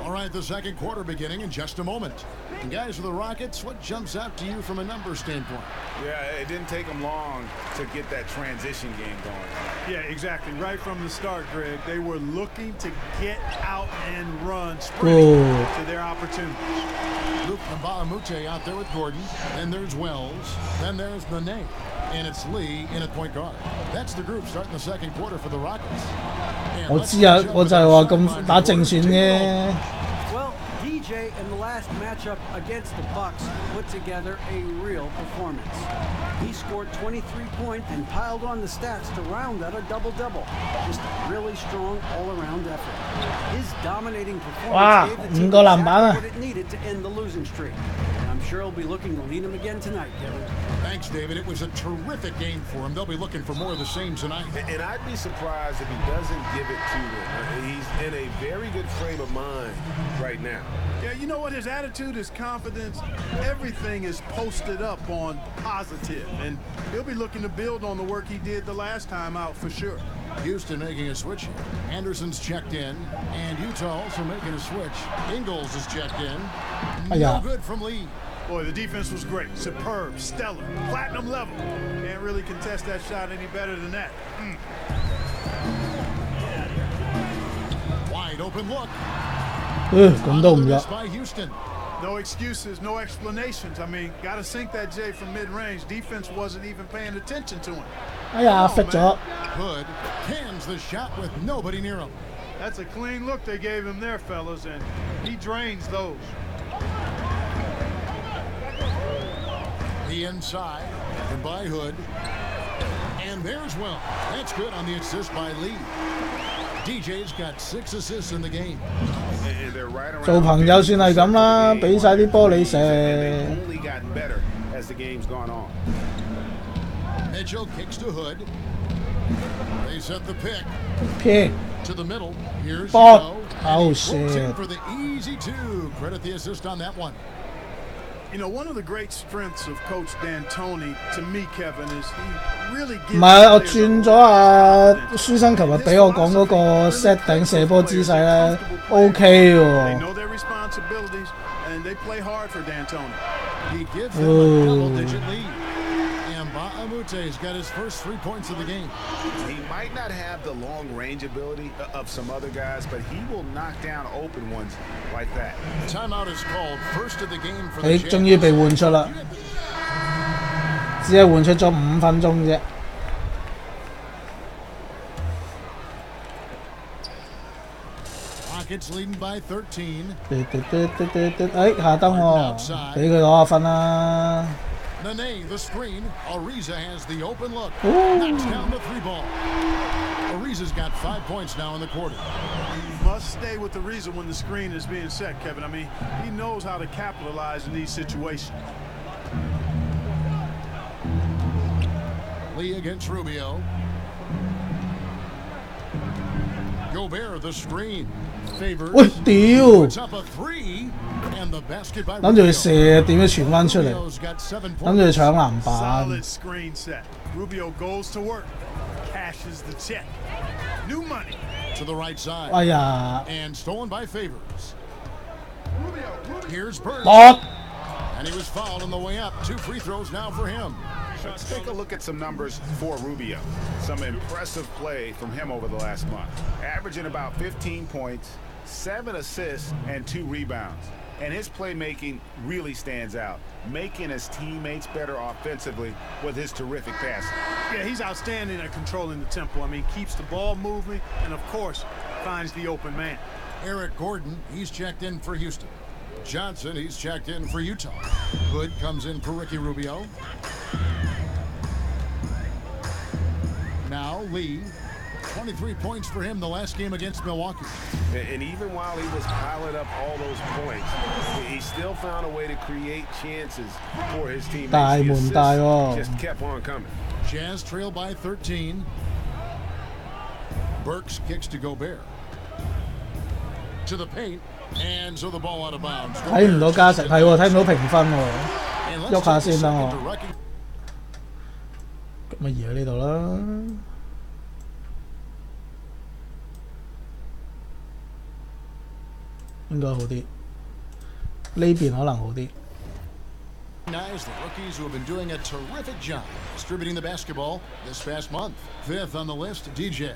All right, the second quarter beginning in just a moment. And guys, for the Rockets, what jumps out to you from a number standpoint? Yeah, it didn't take them long to get that transition game going. Yeah, exactly. Right from the start, Greg, they were looking to get out and run, sprinting to their opportunities. Luke Mbamute out there with Gordon. Then there's Wells. Then there's Nene. And it's Lee in at point guard. That's the group starting the second quarter for the Rockets. 我知啊，我就係話咁打正選啫。 Well, DJ in the last matchup against the Bucks put together a real performance. He scored 23 points and piled on the stats to round out a double-double. Just a really strong all-around effort. His dominating performance gave the team exactly what it needed to end the losing streak. And I'm sure he'll be looking to lead him again tonight, Kevin. Thanks, David. It was a terrific game for him. They'll be looking for more of the same tonight. And I'd be surprised if he doesn't give it to them. He's in a very good frame of mind right now. Yeah, you know what? His attitude, his confidence, everything is posted up on positive. And he'll be looking to build on the work he did the last time out for sure. Houston making a switch here. Anderson's checked in. And Utah also making a switch. Ingles is checked in. No good from Lee. Boy, the defense was great. Superb, stellar, platinum level. Can't really contest that shot any better than that. Wide open look.咁都唔入。 By Houston. No excuses, no explanations. I mean, got to sink that J from mid-range. Defense wasn't even paying attention to him. 哎呀，fit 咗。 Hood cans the shot with nobody near him. That's a clean look they gave him there, fellas, and he drains those. The inside, and by Hood. And there's Will. That's good on the assist by Lee. DJ's got 6 assists in the game. 做朋友算係咁啦，俾晒啲波你射。 Mitchell kicks to Hood. They set the pick. Pick. To the middle. Here's Ball. Oh, shit. For the easy 2. Credit the assist on that one. You know, one of the great strengths of Coach D'Antoni, to me, Kevin, is he really gives. 唔係，我轉咗啊！書生琴日俾我講嗰個 set 頂射波姿勢咧 ，OK 喎。They know their responsibilities and they play hard for D'Antoni. He gives them a double-digit lead. And Ba'amute's got his first 3 points of the game. He might not have the long-range ability of some other guys, but he will knock down open ones like that. Timeout is called. First of the game for the 你終於被換出啦，只係換出咗5分鐘啫。Rockets leading by 13. 哎，下燈喎，俾佢攞下分啦。 Nene, the screen. Ariza has the open look. Knocks down the 3 ball. Ariza's got 5 points now in the quarter. You must stay with Ariza when the screen is being set, Kevin. I mean, he knows how to capitalize in these situations. Lee against Rubio. Gobert, the screen. Favors. 喂，屌！ Puts up a 3. And the basket by 諗住佢射，點樣傳翻出嚟？諗住佢搶籃板。 Solid screen set. Rubio goes to work, cashes the check. New money. To the right side. 哎呀！ And stolen by Favors. Here's Burns. And he was fouled on the way up. 2 free throws now for him. Let's take a look at some numbers for Rubio. Some impressive play from him over the last month. Averaging about 15 points, 7 assists, and 2 rebounds. And his playmaking really stands out, making his teammates better offensively with his terrific passing. Yeah, he's outstanding at controlling the tempo. I mean, keeps the ball moving and, of course, finds the open man. Eric Gordon, he's checked in for Houston. Johnson, he's checked in for Utah. Hood comes in for Ricky Rubio. Now Lee. 23 points for him the last game against Milwaukee. And even while he was piling up all those points, he still found a way to create chances for his teammates. Just kept on coming. Jazz trail by 13. Burks kicks to Gobert. To the paint. And so the ball out of bounds. 睇唔到加時，係喎，睇唔到評分喎，喐下先啦我。咁咪移喺呢度啦。 應該好啲，呢邊可能好啲。 Recognize the rookies who have been doing a terrific job distributing the basketball this past month. 5th on the list, DJ.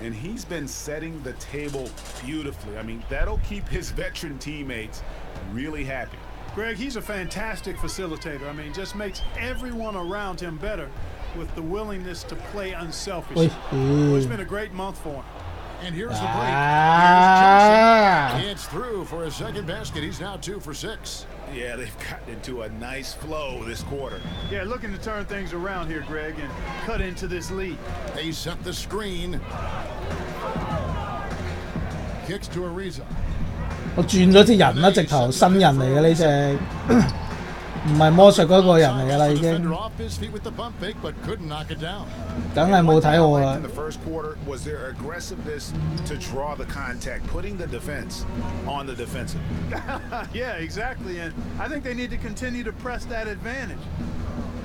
And he's been setting the table beautifully. I mean, that'll keep his veteran teammates really happy. Greg, he's a fantastic facilitator. I mean, just makes everyone around him better with the willingness to play unselfishly. It's been a great month for him. And here's the break. Here's Johnson. It's through for his second basket. He's now 2 for 6. Yeah, they've gotten into a nice flow this quarter. Yeah, looking to turn things around here, Greg, and cut into this lead. They set the screen. Kicks to Ariza. 我轉咗隻人啦，直頭新人嚟嘅呢隻，唔係魔術嗰個人嚟㗎啦已經。梗係冇睇我啦。 In the first quarter was their aggressiveness to draw the contact, putting the defense on the defensive. Yeah, exactly, and I think they need to continue to press that advantage.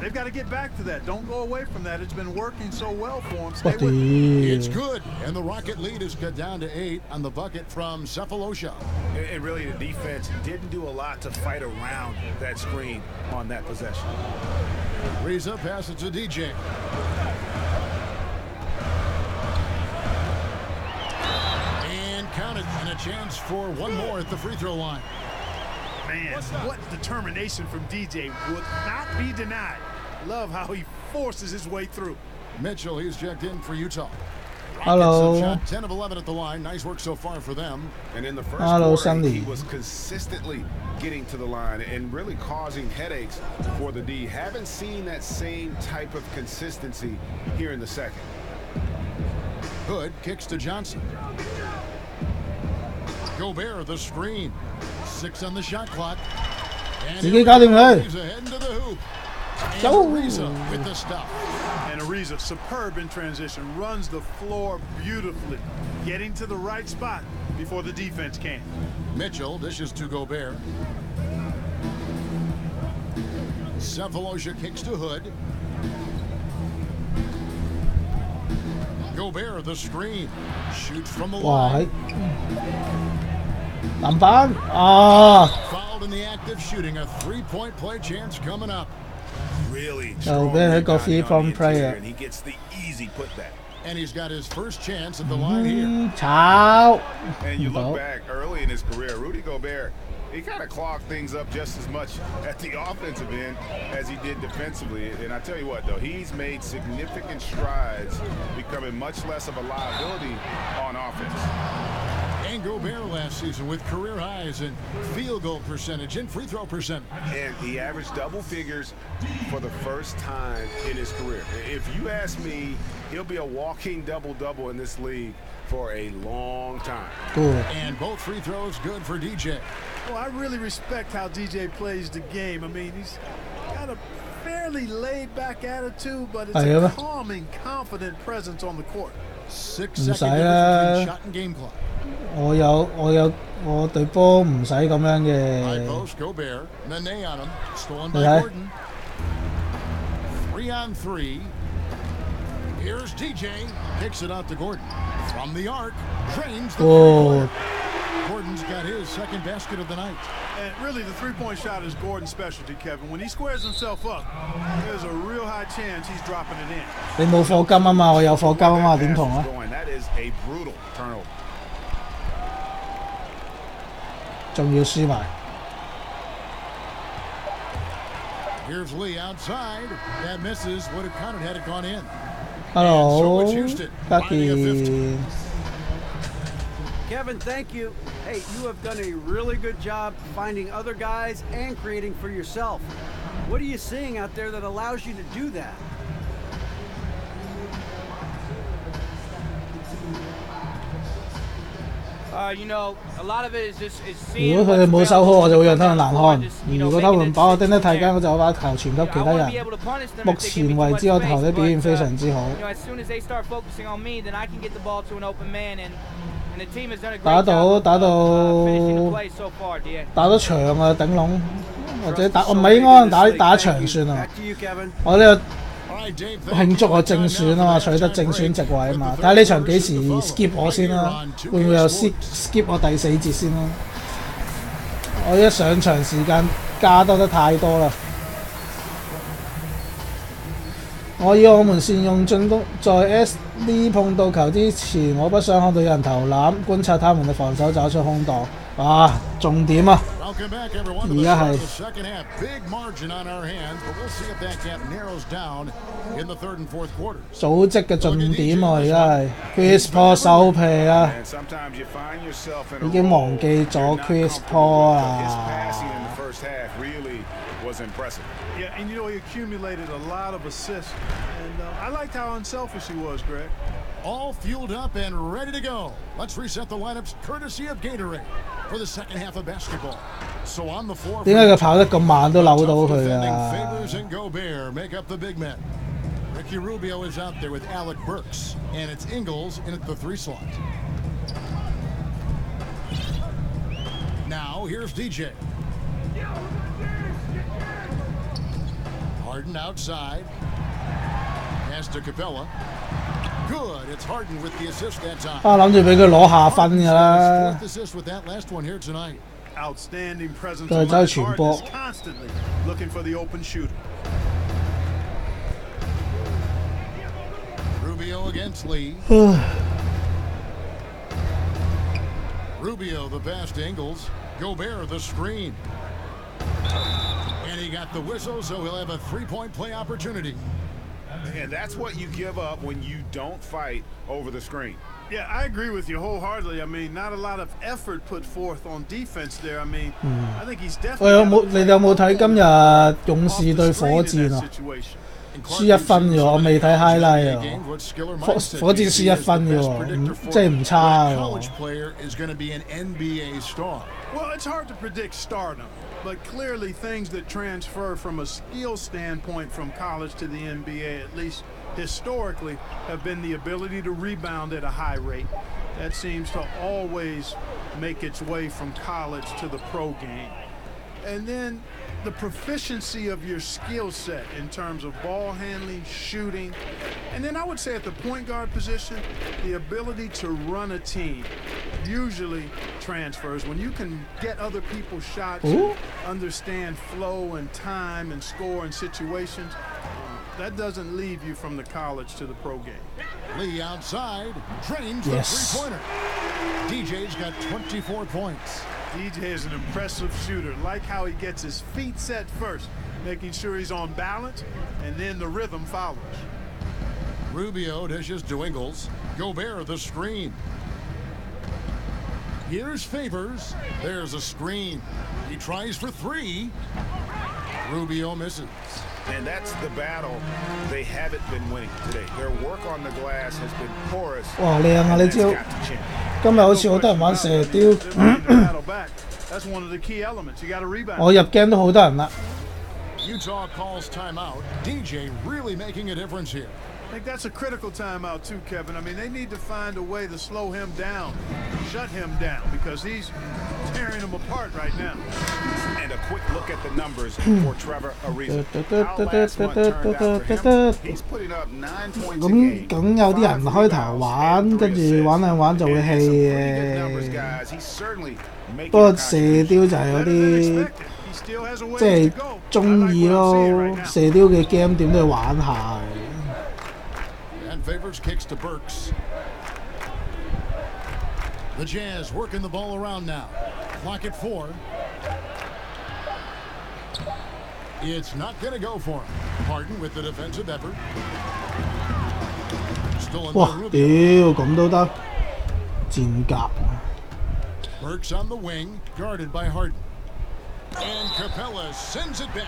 They've got to get back to that. Don't go away from that. It's been working so well for them. Stay with it. It's good, and the Rocket lead is cut down to 8 on the bucket from Cephalosha. And really, the defense didn't do a lot to fight around that screen on that possession. Ariza passes to DJ. And counted, and a chance for one more at the free throw line. Man, what determination from DJ would not be denied. Love how he forces his way through. Mitchell, he's checked in for Utah. Hello. Shot 10 of 11 at the line. Nice work so far for them. And in the first Hello, quarter, Sandy. he was consistently getting to the line and really causing headaches for the D. Haven't seen that same type of consistency here in the second. Hood kicks to Johnson. Gobert, the screen. 6 on the shot clock. And He's ahead into the hoop. And Ariza with the stuff. And Ariza, superb in transition, runs the floor beautifully, getting to the right spot before the defense can. Mitchell dishes to Gobert. Cephalosha kicks to Hood. Gobert, the screen. Shoots from the line. Fouled in the act of shooting. A three-point play chance coming up. Really strong player. And he gets the easy putback. And he's got his first chance at the line here. Ciao. And you look back early in his career, Rudy Gobert, he kind of clogged things up just as much at the offensive end as he did defensively. And I tell you what, though, he's made significant strides, becoming much less of a liability on offense. And Gobert last season with career highs in field goal percentage and free throw percentage. And he averaged double figures for the first time in his career. If you ask me, he'll be a walking double-double in this league for a long time. Cool. And both free throws good for DJ. Well, I really respect how DJ plays the game. I mean, he's got a fairly laid-back attitude, but it's a calming, confident presence on the court. 6 second difference between shot and game clock. 我對波唔使咁樣嘅。 High post, Gobert. Nene on him. Stolen by Gordon. 3 on 3. Here's DJ. Kicks it out to Gordon. From the arc. Drains the three-pointer. Gordon's got his second basket of the night. And really, the three-point shot is Gordon's specialty, Kevin. When he squares himself up, there's a real high chance he's dropping it in. 你冇課金啊嘛，我有課金啊嘛，點同啊？ That is a brutal turnover. 仲要輸埋。 Here's Lee outside. That misses. Would have counted had it gone in. Hello, Becky. Kevin, thank you. Hey, you have done a really good job finding other guys and creating for yourself. What are you seeing out there that allows you to do that? You know, a lot of it is just seeing. 如果佢哋冇守好，我就會讓他們難看。如果他們把我盯得太緊，我就把球傳給其他人。目前為止，我球隊表現非常之好。打到長啊，頂籠，或者我唔係應該打長算啊。我呢個慶祝我正選啊嘛，取得正選席位啊嘛。睇下呢場幾時 skip 我先啦，會唔會有 skip 我第4節先啦？我一上場時間加多得太多啦。我以我們善用進攻，在 SD 碰到球之前，我不想看到有人投籃，觀察他們嘅防守找出空檔。啊，重點啊！而家係。組織嘅重點啊！而家係 Chris Paul 收皮啊！已經忘記咗 Chris Paul 啊！ Was impressive. Yeah, and you know he accumulated a lot of assists, and I liked how unselfish he was, Greg. All fueled up and ready to go. Let's reset the lineups courtesy of Gatorade for the second half of basketball. So on the floor, 點解佢跑得咁慢都扭到佢啊 Favors and Gobert make up the big men. Ricky Rubio is out there with Alec Burks, and it's Ingles in at the 3 slot. Now here's DJ. Harden outside. Pass to Capella. Good. It's Harden with the assist that time. 諗住俾佢攞下分㗎啦。 Assist with that last one here tonight. Outstanding presence. Harden constantly looking for the open shooter. Rubio against Lee. Rubio the pass to Ingles. Gobert the screen. And he got the whistle, so he'll have a three-point play opportunity. And that's what you give up when you don't fight over the screen. Yeah, I agree with you wholeheartedly. I mean, not a lot of effort put forth on defense there. I mean, I think he's definitely. 你哋有冇睇今日勇士對火箭啊？輸1分嘅，我未睇 highlight 啊。火箭輸1分嘅喎，即係唔差喎。Well, it's hard to predict stardom, but clearly things that transfer from a skill standpoint from college to the NBA, at least historically, have been the ability to rebound at a high rate. That seems to always make its way from college to the pro game. And then the proficiency of your skill set in terms of ball handling, shooting, and then I would say at the point guard position, the ability to run a team usually transfers. When you can get other people's shots, and understand flow and time and score and situations, that doesn't leave you from the college to the pro game. Lee outside, drains the three-pointer. DJ's got 24 points. DJ is an impressive shooter. Like how he gets his feet set first, making sure he's on balance, and then the rhythm follows. Rubio dishes to Ingles. Gobert the screen. Here's Favors. There's a screen. He tries for three. Rubio misses. And that's the battle they haven't been winning today. Their work on the glass has been porous. 哇，靚啊！你知今日好似好多人玩射雕。我入 game 都好多人啦。Utah calls timeout. DJ really making a difference here. I think that's a critical timeout too, Kevin. I mean, they need to find a way to slow him down, shut him down, because he's tearing them apart right now. And a quick look at the numbers for Trevor Ariza. How last month turned out for him, he's putting up 9 points a game. 咁有啲人開頭玩，跟住玩兩玩就會棄嘅。不過射雕就係嗰啲即係中意咯，射雕嘅 game 點都要玩下。And Favors kicks to Burks. The Jazz working the ball around now. Clock at 4. It's not going to go for him. Harden with the defensive effort. Stolen by Rubio. 屌咁都得，賤格。Burks on the wing, guarded by Harden. And Capella sends it back.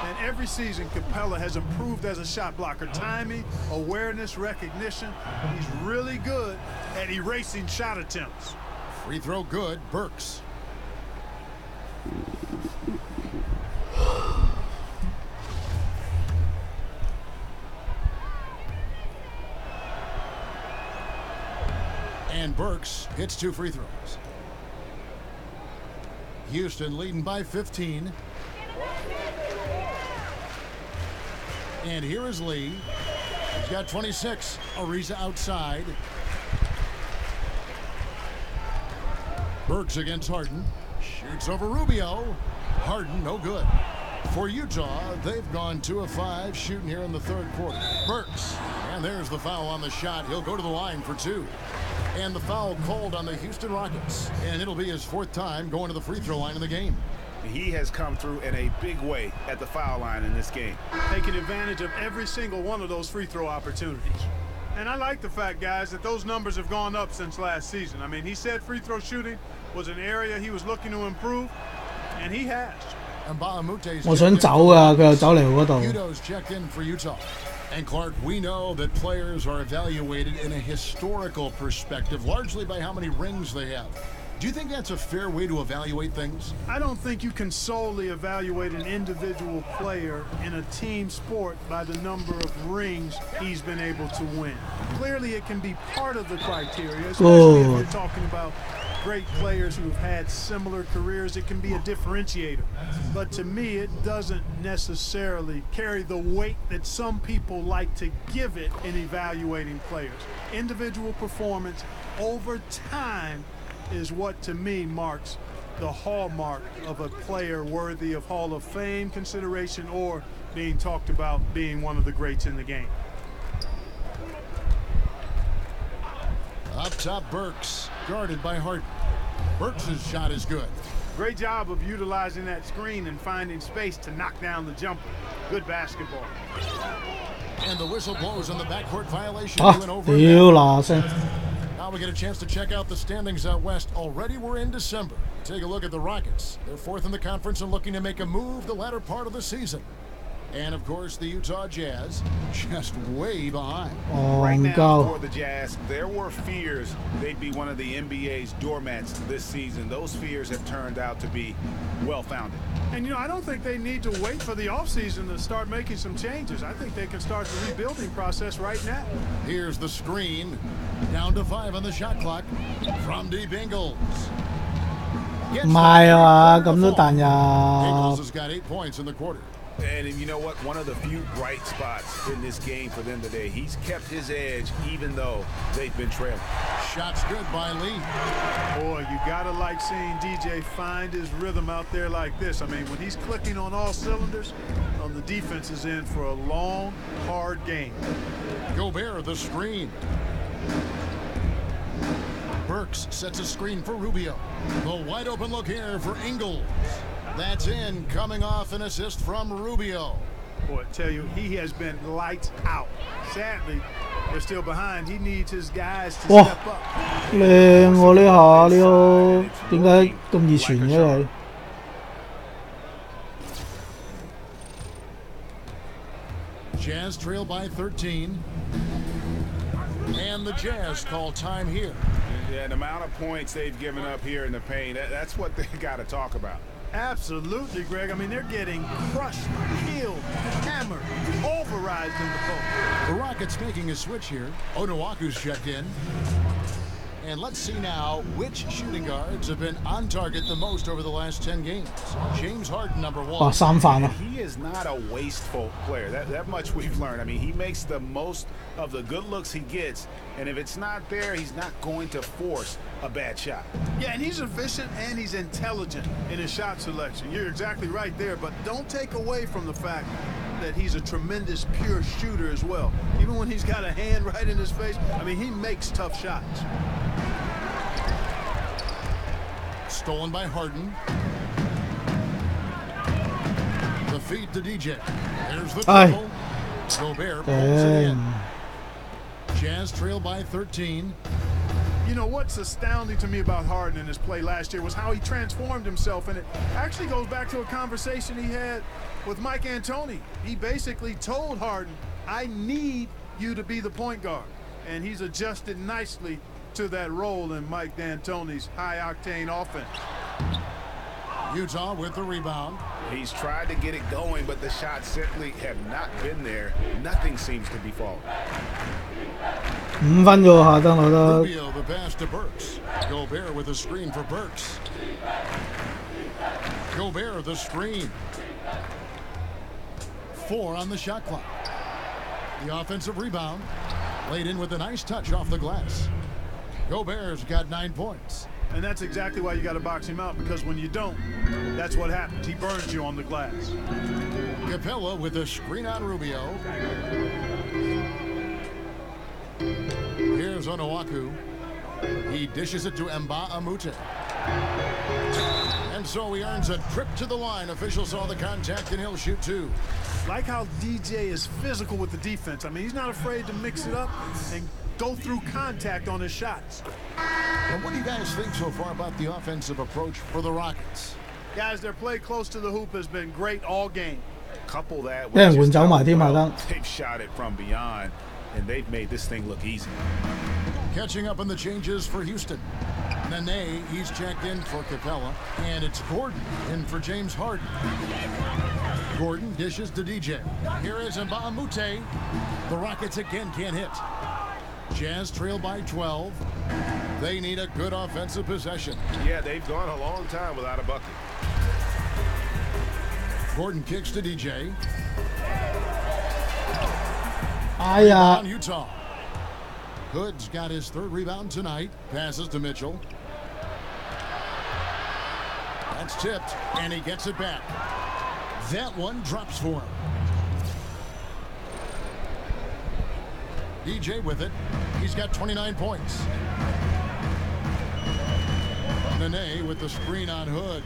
And every season, Capella has improved as a shot blocker. Timing, awareness, recognition. He's really good at erasing shot attempts. Free throw good, Burks. And Burks hits 2 free throws. Houston leading by 15. And here is Lee. He's got 26. Ariza outside. Burks against Harden. Shoots over Rubio. Harden, no good. For Utah, they've gone 2 of 5 shooting here in the third quarter. Burks. And there's the foul on the shot. He'll go to the line for 2. And the foul called on the Houston Rockets. And it'll be his 4th time going to the free throw line in the game. He has come through in a big way at the foul line in this game. Taking advantage of every single one of those free throw opportunities. And I like the fact, guys, that those numbers have gone up since last season. I mean, he said free throw shooting was an area he was looking to improve, and he has. 我想走啊，佢又走嚟嗰度。Udo's checked in for Utah. And Clark, we know that players are evaluated in a historical perspective, largely by how many rings they have. Do you think that's a fair way to evaluate things? I don't think you can solely evaluate an individual player in a team sport by the number of rings he's been able to win. Clearly, it can be part of the criteria, especially if you're talking about great players who have had similar careers. It can be a differentiator. But to me, it doesn't necessarily carry the weight that some people like to give it in evaluating players. Individual performance over time is what to me marks the hallmark of a player worthy of Hall of Fame consideration or being talked about being one of the greats in the game. Up top, Burks, guarded by Harden. Burks' shot is good. Great job of utilizing that screen and finding space to knock down the jumper. Good basketball. And the whistle blows on the backcourt violation. Now we get a chance to check out the standings out west. Already we're in December. Take a look at the Rockets. They're fourth in the conference and looking to make a move the latter part of the season. And, of course, the Utah Jazz just way behind. Right now for the Jazz, there were fears they'd be one of the NBA's doormats this season. Those fears have turned out to be well-founded. And, you know, I don't think they need to wait for the offseason to start making some changes. I think they can start the rebuilding process right now. Here's the screen. Down to 5 on the shot clock from deep Ingles. Ingles has got 8 points in the quarter. And you know what? One of the few bright spots in this game for them today. He's kept his edge even though they've been trailing. Shots good by Lee. Boy, you gotta like seeing DJ find his rhythm out there like this. I mean, when he's clicking on all cylinders, on the defense is in for a long, hard game. Gobert the screen. Burks sets a screen for Rubio. The wide open look here for Ingles. That's in, coming off an assist from Rubio. Boy, I tell you, he has been lights out. Sadly, they're still behind. He needs his guys to step up. Jazz trail by 13. And the Jazz call time here. Yeah, the amount of points they've given up here in the paint, that's what they got to talk about. Absolutely, Greg. I mean, they're getting crushed, killed, hammered, pulverized in the post. The Rockets making a switch here. Onuaku's checked in. And let's see now which shooting guards have been on target the most over the last 10 games. James Harden, number 1. He is not a wasteful player. That much we've learned. I mean, he makes the most of the good looks he gets, and if it's not there, he's not going to force a bad shot. Yeah, and he's efficient and he's intelligent in his shot selection. You're exactly right there, but don't take away from the fact that he's a tremendous pure shooter as well. Even when he's got a hand right in his face, I mean, he makes tough shots. Stolen by Harden. The feed to DJ. There's the triple. Gobert pulls it in. Jazz trail by 13. You know, what's astounding to me about Harden in his play last year was how he transformed himself, and it actually goes back to a conversation he had with Mike D'Antoni. He basically told Harden, I need you to be the point guard, and he's adjusted nicely to that role in Mike D'Antoni's high-octane offense. Utah with the rebound. He's tried to get it going, but the shots simply have not been there. Nothing seems to be falling. Rubio the pass to Burks. Gobert with a screen for Burks. Gobert the screen. 4 on the shot clock. The offensive rebound. Laid in with a nice touch off the glass. Gobert's got 9 points. And that's exactly why you got to box him out, because when you don't, that's what happens. He burns you on the glass. Capella with a screen on Rubio. Here's Onuaku. He dishes it to Mbamute. And so he earns a trip to the line. Officials saw the contact and he'll shoot 2. Like how DJ is physical with the defense. I mean, he's not afraid to mix it up and go through contact on his shots. And what do you guys think so far about the offensive approach for the Rockets? Guys, their play close to the hoop has been great all game. Couple that with just how well they've shot it from beyond, and they've made this thing look easy. Catching up on the changes for Houston. Nene, he's checked in for Capella, and it's Gordon in for James Harden. Gordon dishes to DJ. Here is Mbamute. The Rockets again can't hit. Jazz trail by 12. They need a good offensive possession. Yeah, they've gone a long time without a bucket. Gordon kicks to DJ. On Utah. Hood's got his 3rd rebound tonight. Passes to Mitchell. That's tipped, and he gets it back. That one drops for him. DJ with it. He's got 29 points. Nene with the screen on Hood.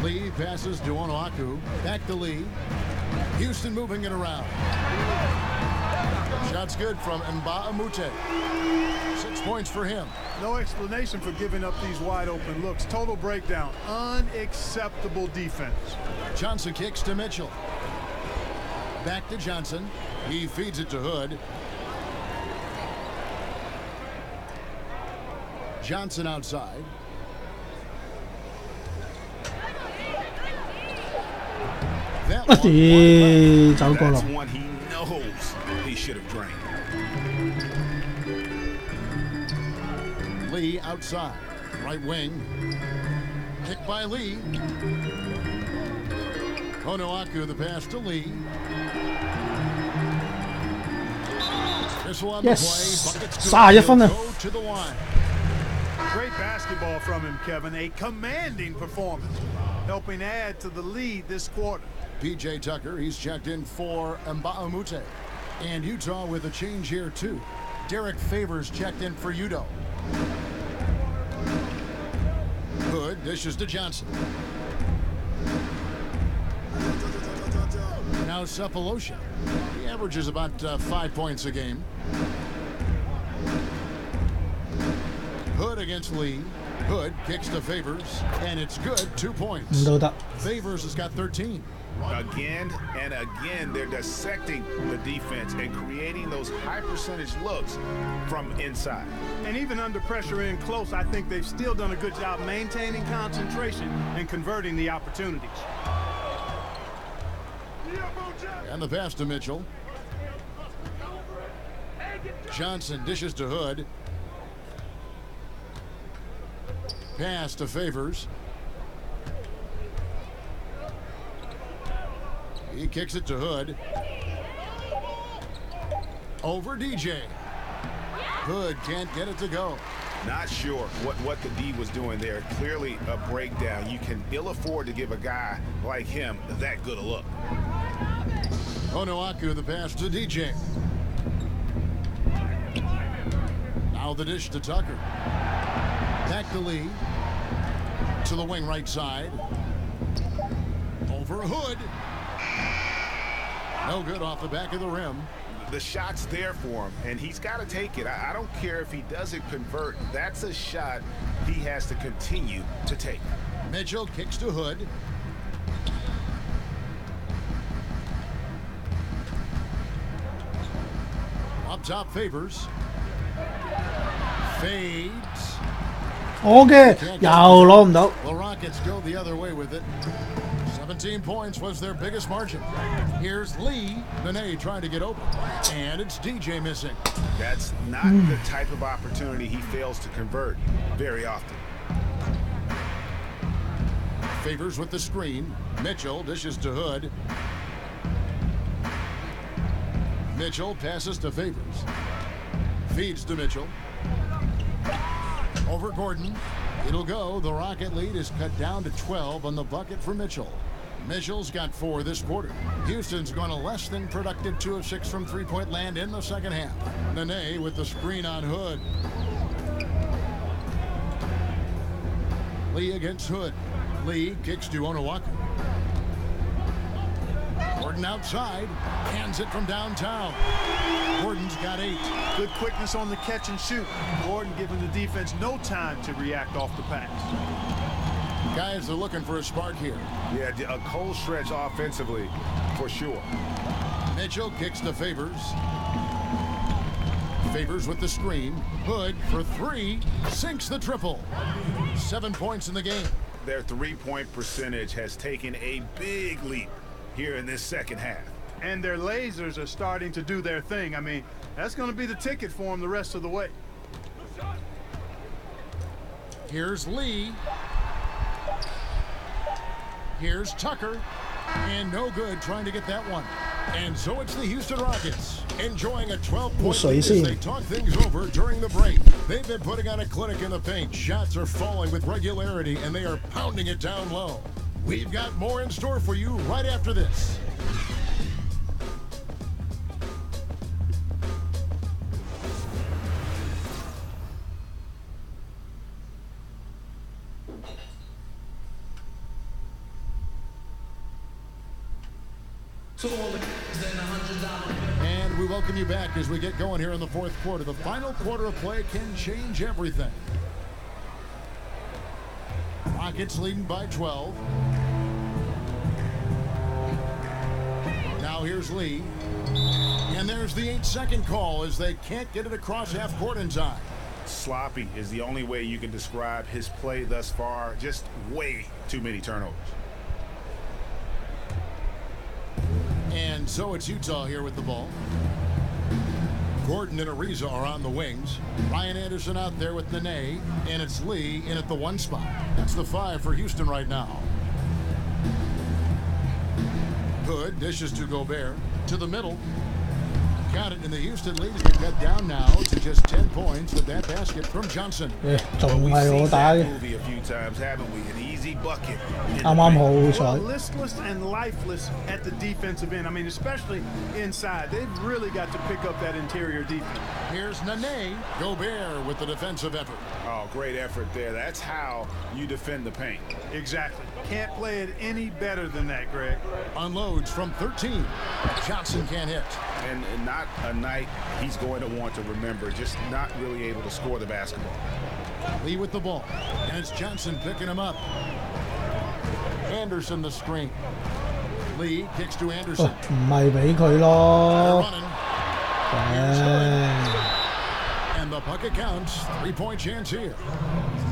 Lee passes to Onuaku. Back to Lee. Houston moving it around. Shot's good from Mba'amute. 6 points for him. No explanation for giving up these wide open looks. Total breakdown. Unacceptable defense. Johnson kicks to Mitchell. Back to Johnson. He feeds it to Hood. Johnson outside. That's one he knows he should have drained. Lee outside. Right wing. Kick by Lee. Onuaku the pass to Lee. This one Yes. play. 31分啊 Go to the line. Great basketball from him, Kevin. A commanding performance, helping add to the lead this quarter. P.J. Tucker, he's checked in for Mba'amute. And Utah with a change here, too. Derek Favors checked in for Udo. Hood dishes to Johnson. Now Cephalosha. He averages about 5 points a game. Hood against Lee. Hood kicks to Favors, and it's good. 2 points. Favors has got 13. Again and again, they're dissecting the defense and creating those high percentage looks from inside. And even under pressure in close, I think they've still done a good job maintaining concentration and converting the opportunities. And the pass to Mitchell. Johnson dishes to Hood. Pass to Favors. He kicks it to Hood. Over DJ. Hood can't get it to go. Not sure what the D was doing there. Clearly a breakdown. You can ill afford to give a guy like him that good a look. Onuaku the pass to DJ. Now the dish to Tucker. Back to Lee. To the wing right side. Over Hood. No good off the back of the rim. The shot's there for him, and he's got to take it. I don't care if he doesn't convert. That's a shot he has to continue to take. Mitchell kicks to Hood. Up top Favors. Fades. OK， 又攞唔到。 The Rockets go the other way with it. 17 points was their biggest margin. Here's Lee. Nene trying to get open. And it's DJ missing. That's not the type of opportunity he fails to convert very often. Favors with the screen. Mitchell dishes to Hood. Mitchell passes to Favors. Feeds to Mitchell. Over Gordon. It'll go. The Rocket lead is cut down to 12 on the bucket for Mitchell. Mitchell's got 4 this quarter. Houston's gone a less than productive 2 of 6 from three-point land in the second half. Nene with the screen on Hood. Lee against Hood. Lee kicks to Onuaku. Gordon outside. Hands it from downtown. Gordon's got 8. Good quickness on the catch and shoot. Gordon giving the defense no time to react off the pass. Guys are looking for a spark here. Yeah, a cold stretch offensively, for sure. Mitchell kicks to Favors. Favors with the screen. Hood for 3. Sinks the triple. 7 points in the game. Their three-point percentage has taken a big leap here in this second half. And their lasers are starting to do their thing. I mean, that's going to be the ticket for them the rest of the way. Here's Lee. Here's Tucker. And no good trying to get that one. And so it's the Houston Rockets enjoying a 12-point lead as they talk things over during the break. They've been putting on a clinic in the paint. Shots are falling with regularity, and they are pounding it down low. We've got more in store for you right after this. And we welcome you back as we get going here in the fourth quarter. The final quarter of play can change everything. Rockets leading by 12. Now here's Lee. And there's the 8-second call as they can't get it across half court in time. Sloppy is the only way you can describe his play thus far. Just way too many turnovers. And so it's Utah here with the ball. Gordon and Ariza are on the wings. Ryan Anderson out there with Nene. And it's Lee in at the 1 spot. That's the 5 for Houston right now. Good. Dishes to Gobert. To the middle. Count it, and the Houston lead is cut down now to just 10 points with that basket from Johnson. We've seen that movie a few times, haven't we? An easy bucket. Well, listless and lifeless at the defensive end. I mean, especially inside. They've really got to pick up that interior defense. Here's Nene. Gobert with the defensive effort. Oh, great effort there. That's how you defend the paint. Exactly. Can't play it any better than that, Greg. Unloads from 13. Johnson can't hit. And not a night he's going to want to remember. Just not really able to score the basketball. Lee with the ball. And it's Johnson picking him up. Anderson the screen. Lee kicks to Anderson. 唔係俾佢咯。 And the bucket counts. 3-point chance here.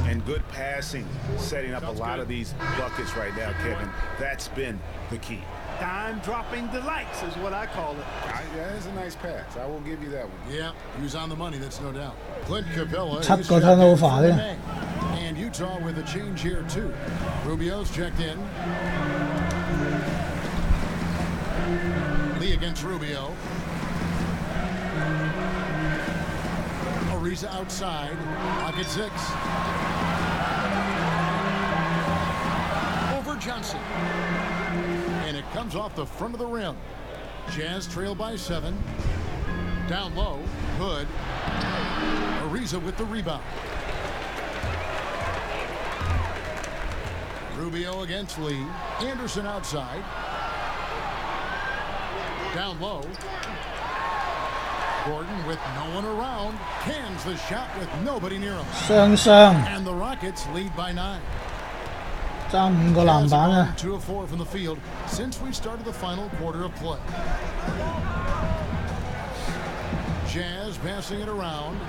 And good passing, setting up a lot of these buckets right now, Kevin. That's been the key. Time-dropping delights is what I call it. Yeah, that's a nice pass. I will give you that one. Yeah, he was on the money, that's no doubt. Clint Capella. 7個 turnover 咧。 And Utah with a change here, too. Rubio's checked in. Lee against Rubio. Ariza outside. Pocket 6. Over Johnson. And it comes off the front of the rim. Jazz trail by 7. Down low. Hood. Ariza with the rebound. Rubio against Lee. Anderson outside. Down low. Gordon with no one around. Cans the shot with nobody near him. And the Rockets lead by 9. 爭5個籃板啊 2 of 4 from the field since we started the final quarter of play. Jazz passing it around.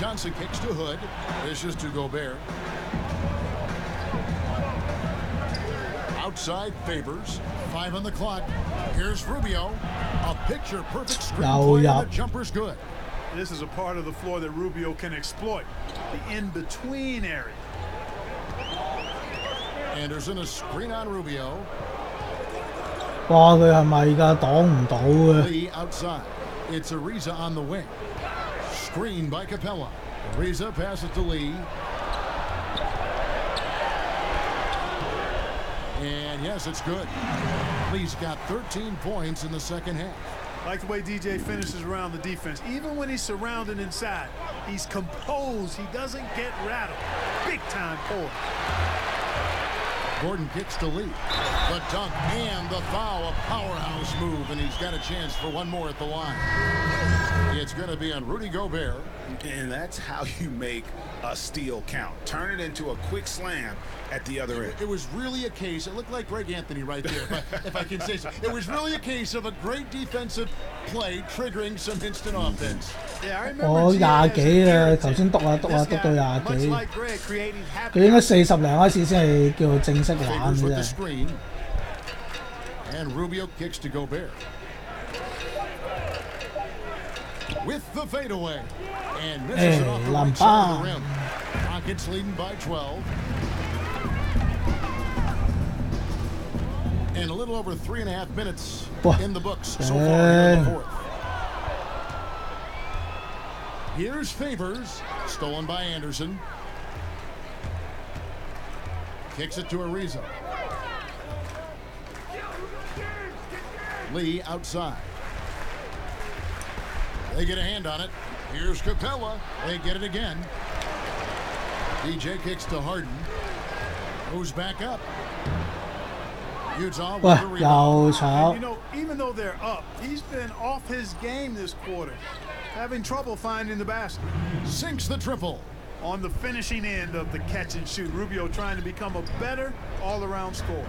Johnson kicks to Hood. Dishes to Gobert. Outside Favors. 5 on the clock. Here's Rubio. A picture-perfect screen play, and the jumper's good. This is a part of the floor that Rubio can exploit. The in-between area. Anderson a screen on Rubio. 哇！佢係咪㗎？擋唔到嘅。 Lee outside. It's Ariza on the wing. Screen by Capella. Ariza passes to Lee. And yes, it's good. Lee's got 13 points in the second half. Like the way DJ finishes around the defense. Even when he's surrounded inside, he's composed. He doesn't get rattled. Big time forward. Gordon kicks to Lee. The dunk and the foul, a powerhouse move, and he's got a chance for one more at the line. It's going to be on Rudy Gobert. And that's how you make a steal count. Turn it into a quick slam at the other end. It was really a case, it looked like Greg Anthony right there, if I can say so. It was really a case of a great defensive play triggering some instant offense. Yeah, I remember 我20幾啊，頭先篤到20幾。佢應該40零開始先係叫正式玩嘅啫。 And Rubio kicks to Gobert. With the fadeaway. And misses it off the right side of the rim. Rockets leading by 12. And a little over 3.5 minutes in the books so far in the fourth. Here's Favors. Stolen by Anderson. Kicks it to Ariza. Lee outside. They get a hand on it. Here's Capella. They get it again. DJ kicks to Harden. Moves back up. Utah 喂 with the 又 rebound. 炒 You know, even though they're up, he's been off his game this quarter, having trouble finding the basket. Sinks the triple. On the finishing end of the catch and shoot, Rubio trying to become a better all-around scorer.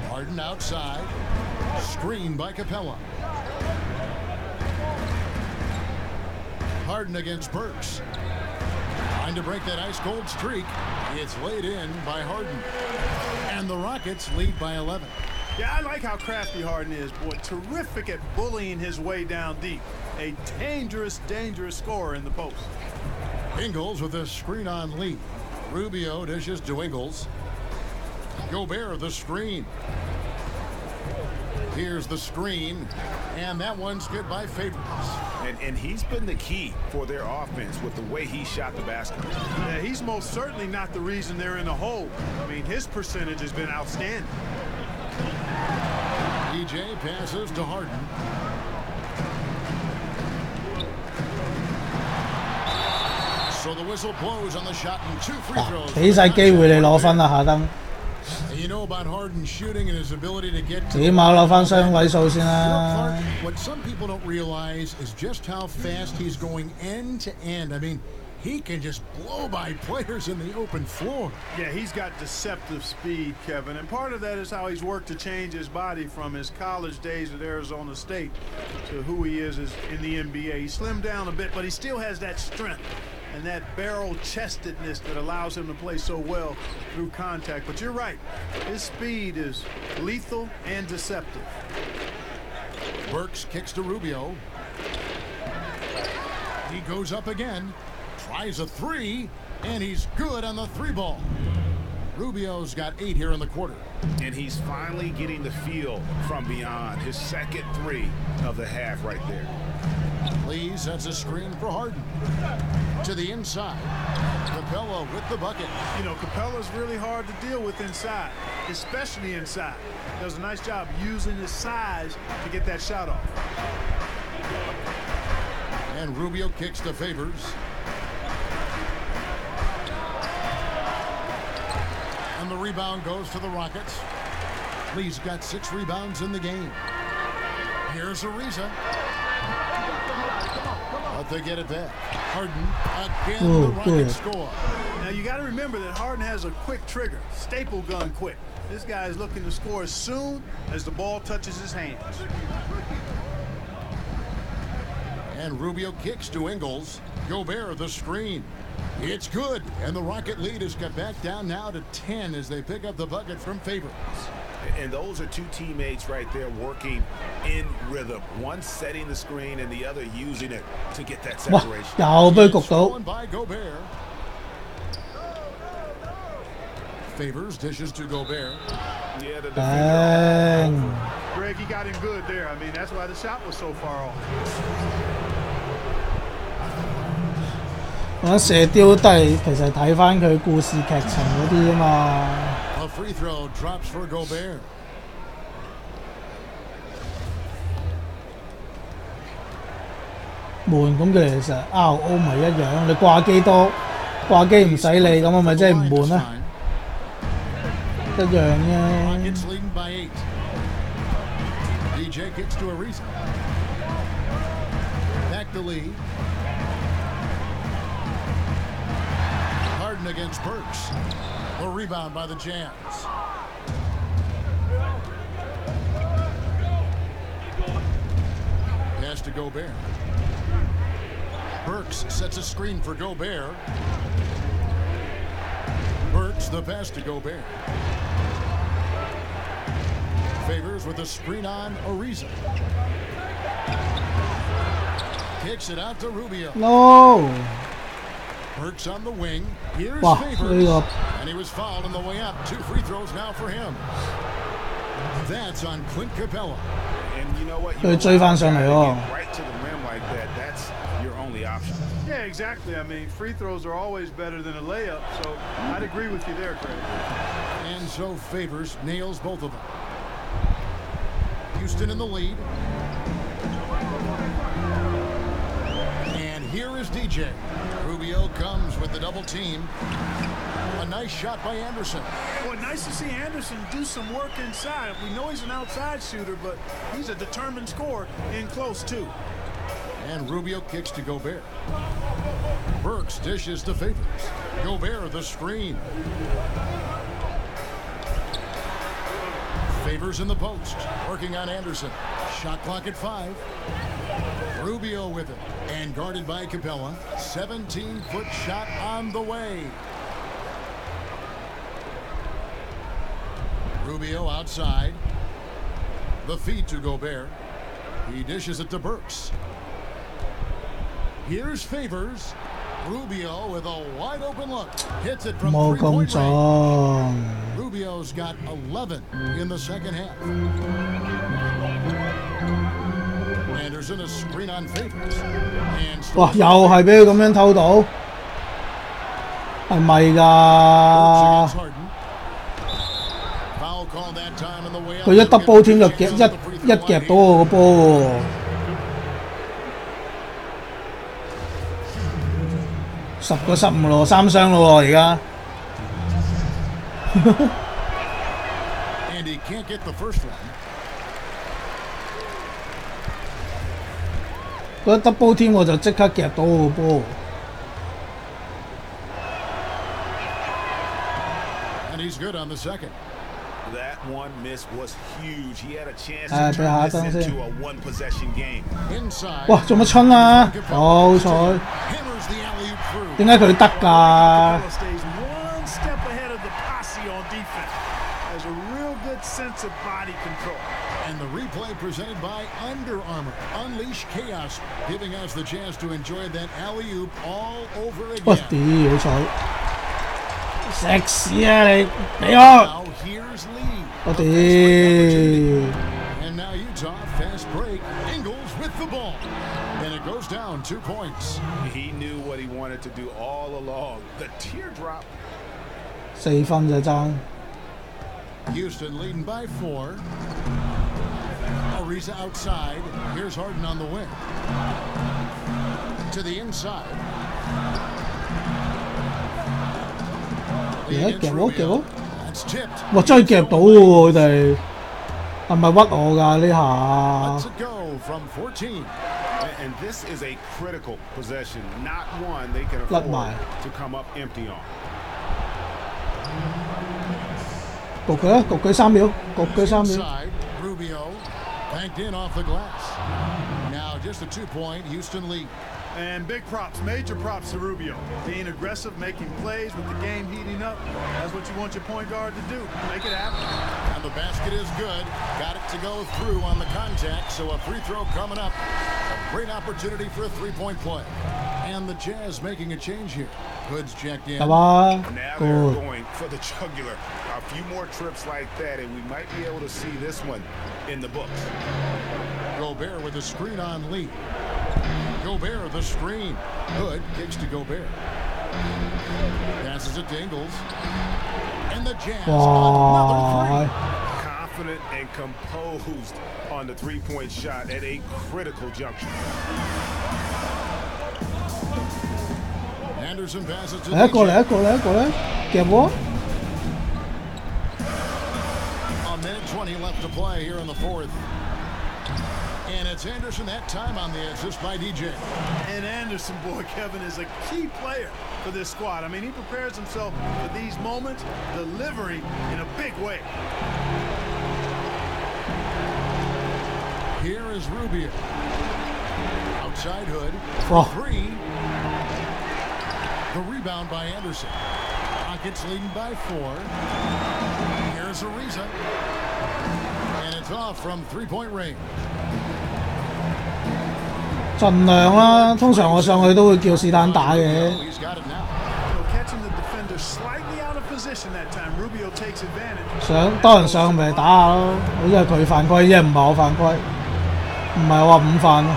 Harden outside. Screen by Capella. Harden against Burks. Trying to break that ice-cold streak. It's laid in by Harden. And the Rockets lead by 11. Yeah, I like how crafty Harden is, boy. Terrific at bullying his way down deep. A dangerous, dangerous scorer in the post. Ingles with a screen on lead. Rubio dishes to Ingles. Gobert the screen. Here's the screen, and that one's good by Favors. And he's been the key for their offense with the way he shot the basketball. Yeah, he's most certainly not the reason they're in the hole. I mean, his percentage has been outstanding. DJ passes to Harden. So the whistle blows on the shot and 2 free throws. 俾晒機會你攞分啦，夏登。 You know about Harden shooting and his ability to get to 起碼攞翻雙位數先啦。 What some people don't realize is just how fast he's going end to end. I mean, he can just blow by players in the open floor. Yeah, he's got deceptive speed, Kevin, and part of that is how he's worked to change his body from his college days at Arizona State to who he is in the NBA. He slimmed down a bit, but he still has that strength and that barrel-chestedness that allows him to play so well through contact. But you're right, his speed is lethal and deceptive. Burks kicks to Rubio. He goes up again, tries a 3, and he's good on the 3 ball. Rubio's got 8 here in the quarter. And he's finally getting the feel from beyond. His second 3 of the half right there. Lee sets a screen for Harden. To the inside. Capella with the bucket. You know, Capella's really hard to deal with inside, especially inside. Does a nice job using his size to get that shot off. And Rubio kicks to Favors. And the rebound goes to the Rockets. Lee's got 6 rebounds in the game. Here's Ariza. But they get it back. Harden again, the Rockets score. Now you got to remember that Harden has a quick trigger, staple gun quick. This guy is looking to score as soon as the ball touches his hands. And Rubio kicks to Ingles. Gobert the screen. It's good, and the Rocket lead has got back down now to 10 as they pick up the bucket from Favors. And those are 2 teammates right there working in rhythm. One setting the screen and the other using it to get that separation. 又俾佢焗到。 By Gobert. Favors dishes to Gobert. Yeah, the defender. Greg, he got him good there. I mean, that's why the shot was so far off. 我射雕都係其實睇翻佢故事劇情嗰啲啊嘛。 A free throw drops for Gobert. 悶咁佢其實 RO 咪一樣，你掛機多，掛機唔使理，咁我咪真係唔悶啦。一樣啫。 Rockets leading by 8. DJ kicks to Ariza. Back to Lee. Harden against Burks. A rebound by the Jazz. Pass to Gobert. Burks sets a screen for Gobert. Burks the pass to Gobert. Favors with a screen on Ariza. Kicks it out to Rubio. No. Burks on the wing. Here's Wow, Favors. And he was fouled on the way up. 2 free throws now for him. That's on Clint Capella. And you know what? 佢追翻上嚟喎。 Right to the rim like that. That's your only option. Yeah, exactly. I mean, free throws are always better than a layup, so I'd agree with you there, Craig. And so Favors nails both of them. Houston in the lead. And Here is DJ. Rubio comes with the double team. A nice shot by Anderson. Boy, nice to see Anderson do some work inside. We know he's an outside shooter, but he's a determined scorer in close, too. And Rubio kicks to Gobert. Burks dishes to Favors. Gobert the screen. Favors in the post. Working on Anderson. Shot clock at 5. Rubio with it. And guarded by Capella. 17-foot shot on the way. Rubio outside. The feed to Gobert. He dishes it to Burks. Here's Favors. Rubio with a wide open look. Hits it from three-point range. Rubio's got 11 in the second half. Anderson a screen on Favors. 哇！又係俾佢咁樣偷到，係咪㗎？佢一 double 添就夾到我個波喎。10個15咯，3雙咯喎而家。And he can't get the first one. 嗰 double 添我就即刻夾到我個波。And he's good on the second. That one miss was huge. He had a chance to turn this into a one-possession game. 哇！做乜春啊？好彩。點解佢得㗎？ One step ahead of the posse on defense. Has a real good sense of body control. And the replay presented by Under Armour. Unleash chaos, giving us the chance to enjoy that alley-oop all over again. 哇！屌好彩！食屎啊你！俾我！我屌！ And now Utah fast break. Ingles with the ball. And it goes down 2 points. He knew what he wanted to do all along. The teardrop. 4分就爭。Houston leading by 4. Ariza outside. Here's Harden on the wing. To the inside. 夾我！哇！真係夾到喎佢哋，係咪屈我㗎呢下？ And this is a critical possession, not one they can afford to come up empty on. 焗佢啊！焗佢3秒，焗佢3秒。 Rubio banked in off the glass. Now just a 2-point Houston lead. And big props, major props to Rubio. Being aggressive, making plays with the game heating up. That's what you want your point guard to do. Make it happen. And the basket is good. Got it to go through on the contact, so a free throw coming up. A great opportunity for a three-point play. And the Jazz making a change here. Hood's checked in. Now they're going for the jugular. A few more trips like that, and we might be able to see this one in the books. Gobert with a screen on Lee. Gobert the screen. Hood kicks to Gobert. Passes it to Ingles. And the Jazz another three. Confident and composed on the three-point shot at a critical juncture. Anderson passes to 嚟過嚟，夾我！ A minute 20 left to play here in the fourth. And it's Anderson that time on the assist by DJ. And Anderson, boy, Kevin, is a key player for this squad. I mean, he prepares himself for these moments, delivering in a big way. Here is Rubio. Outside Hood. Oh. 3. The rebound by Anderson. Rockets leading by 4. Here's Ariza. And it's off from three-point range. 盡量啦，通常我上去都會叫是但打嘅。上多人上咪打下咯，好似係佢犯規啫，唔係我犯規，唔係我話5犯咯。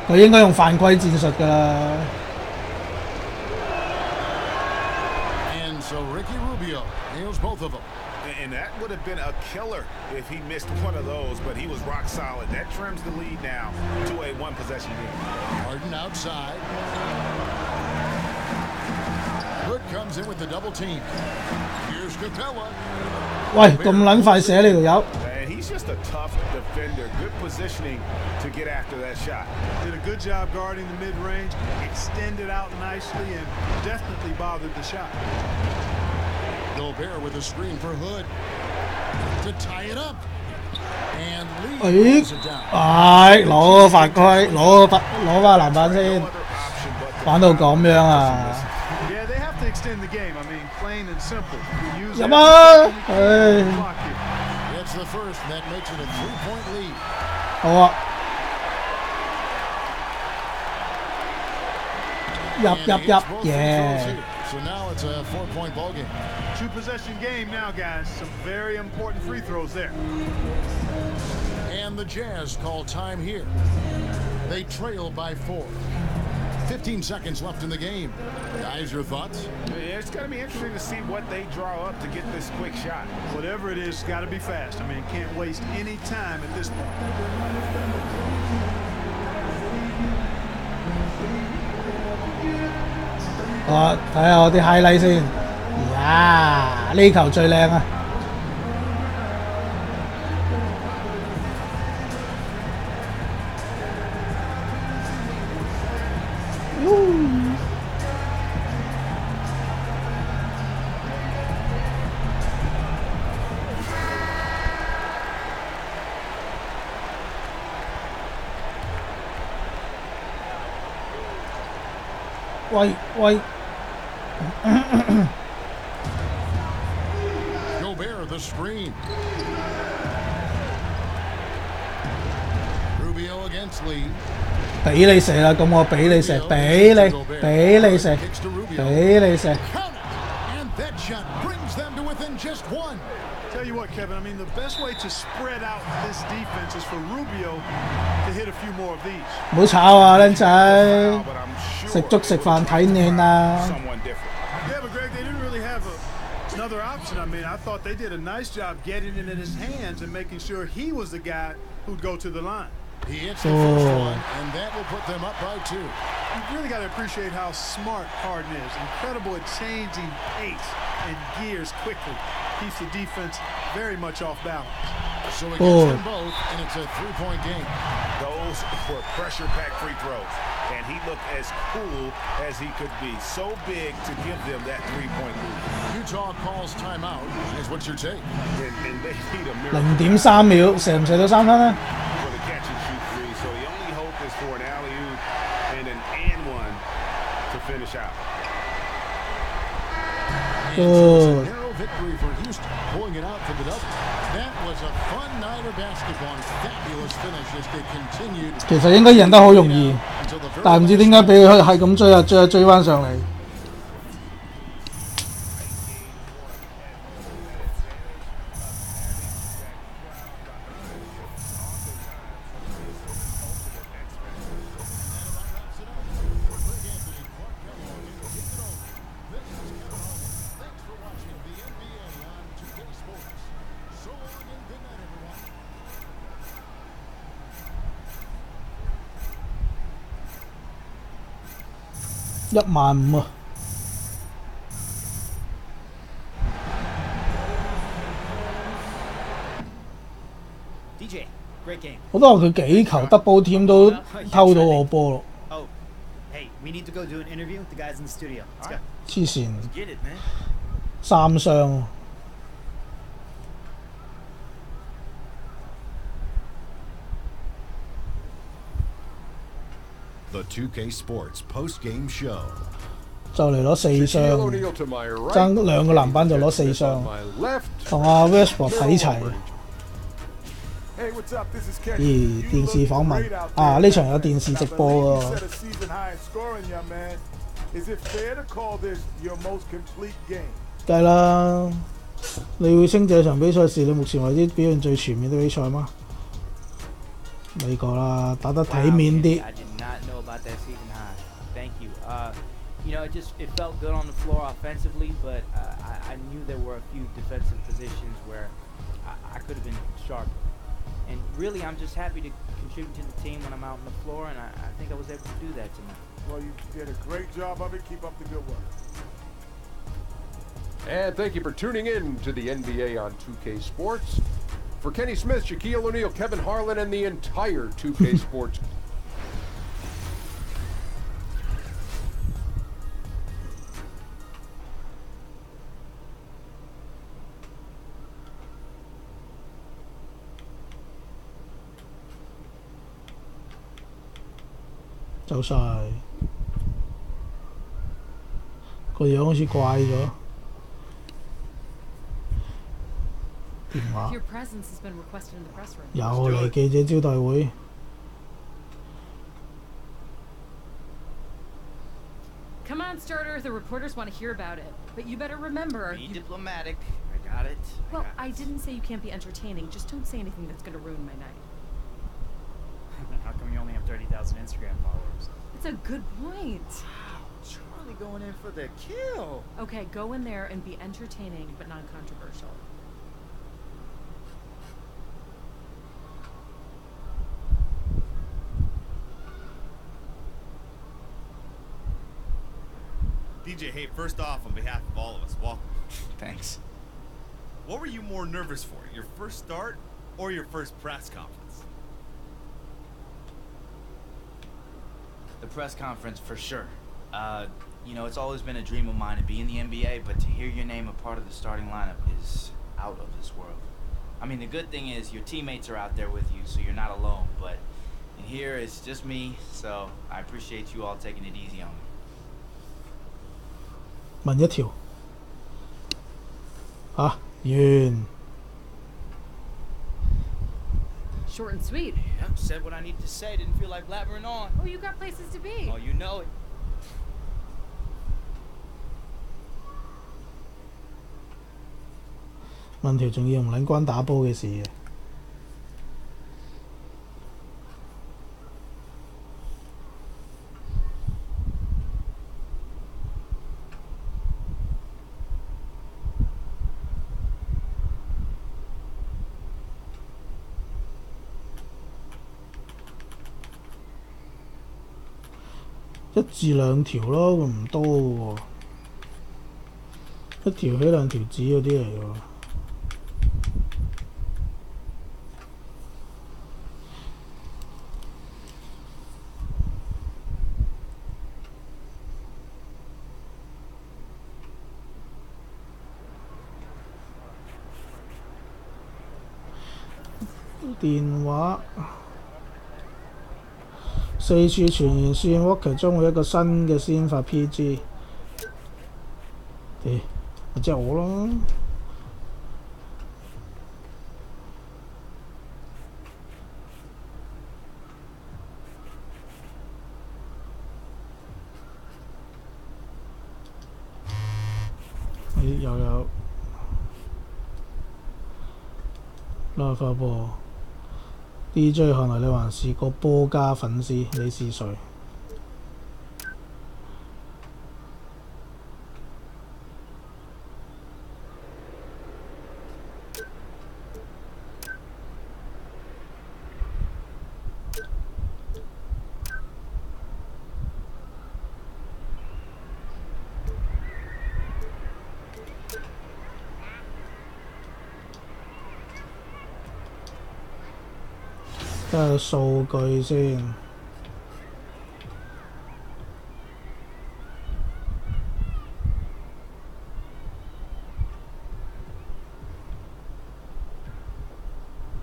佢應該用犯規戰術㗎啦。And so Ricky Rubio nails both of them. And that would have been a killer if he missed one of those, but he was rock solid. That trims the lead now to a one-possession game. Harden outside. Hood comes in with the double team. Here's Capella. 喂，咁撚快射呢條友！ And he's just a tough defender. Good positioning to get after that shot. Did a good job guarding the mid-range, extended out nicely, and definitely bothered the shot. Gobert with a screen for Hood to tie it up. And Lee pulls it down. 係攞個犯規，攞翻籃板先，玩到咁樣啊！ Yeah, they have to extend the game. I mean, plain and simple. Use 入啊！唉， It's the first, and that makes it a 3-point lead. 好啊！入，yeah！ So now it's a 4-point ball game. Two-possession game now, guys. Some very important free throws there. And the Jazz call time here. They trail by 4. 15 seconds left in the game. Guys, your thoughts? It's going to be interesting to see what they draw up to get this quick shot. Whatever it is, it's got to be fast. I mean, can't waste any time at this point. 我睇下我啲 highlight 先。呀，呢球最靚啊！喂。Gobert the screen. Rubio against Lee. 俾你射啦，咁我俾你射，俾你射。 And that shot brings them to within just one. Tell you what, Kevin, I mean, the best way to spread out this defense is for Rubio to hit a few more of these. 唔好炒啊，僆仔！食粥食飯睇臉啊！ Yeah, but Greg, they didn't really have another option. I mean, I thought they did a nice job getting it in his hands and making sure he was the guy who'd go to the line. He hits the first one, and that will put them up by 2. You've really got to appreciate how smart Harden is. Incredible at changing pace and gears quickly. Keeps the defense very much off balance. So he gets them both, and it's a 3-point game. Those were pressure-packed free throws, and he looked as cool as he could be. So big to give them that 3-point lead. Utah calls timeout. Is what's your take? And they need a miracle. 0.3秒，射唔射到3分啊？ Catch and shoot three, so the only hope is for an alley-oop and an and-one to finish out. Good. Narrow victory for Houston, pulling it out for the double. That was a fun night of basketball. Fabulous finish as they continued. 其實應該贏得好容易，但係唔知點解俾佢係咁追翻上嚟。15000啊！我都話佢幾球 double team 都偷到我波咯。黐線，3雙。The 2K Sports post-game show. 就嚟攞4雙，爭2個籃板就攞4雙，同阿 Westbrook 睇齊。咦，電視訪問啊！呢場有電視直播喎。梗係啦，你會稱這場比賽是你目前為止表現最全面嘅比賽嗎？美國啦，打得體面啲。You know, it felt good on the floor offensively, but I knew there were a few defensive positions where I could have been sharper. And really, I'm just happy to contribute to the team when I'm out on the floor, and I think I was able to do that tonight. Well, you did a great job of it. Keep up the good work. And thank you for tuning in to the NBA on 2K Sports. For Kenny Smith, Shaquille O'Neal, Kevin Harlan, and the entire 2K Sports. 走晒，個樣好似怪咗。電話 Your presence has been requested in the press room. 又嚟記者招待會。Come on, starter. The reporters want to hear about it, but you better remember. Be diplomatic. I got it. Well, I didn't say you can't be entertaining. Just don't say anything that's going to ruin my night. How come you only have 30,000 Instagram followers? That's a good point. Wow, Charlie going in for the kill. Okay, go in there and be entertaining but non-controversial. DJ, hey, first off, on behalf of all of us, welcome. Thanks. What were you more nervous for, your first start or your first press conference? The press conference, for sure. You know, it's always been a dream of mine to be in the NBA, but to hear your name a part of the starting lineup is out of this world. I mean, the good thing is your teammates are out there with you, so you're not alone, but in here it's just me, so I appreciate you all taking it easy on me. 問一條完。 Short and sweet. Yeah, said what I needed to say. Didn't feel like blabbering on. Oh, you got places to be. Oh, you know it. 問條仲要唔撚關打波嘅事嘅。1至2條咯，唔多喎。1條起2條止嗰啲嚟喎。電話。 4處傳言說 Walker 將會一個新嘅先發 PG， 咪即係我咯。又有拉發波。 DJ 看來你還是個波加粉絲，你是誰？睇下數據先。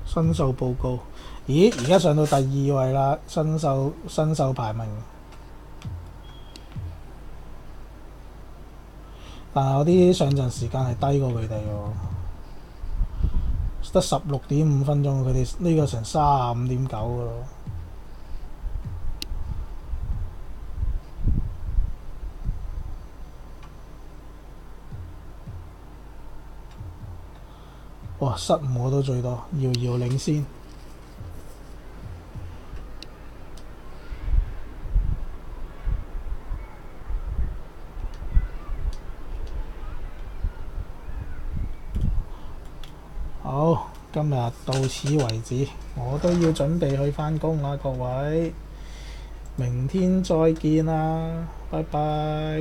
新秀報告，咦？而家上到第2位啦，新秀排名。但係我啲上陣時間係低過佢哋喎。 得16.5分鐘，佢哋呢個成35.9㗎咯。哇！失誤我都最多，遙遙領先。好，今日到此為止，我都要準備去返工啦，各位，明天再見啦，拜拜。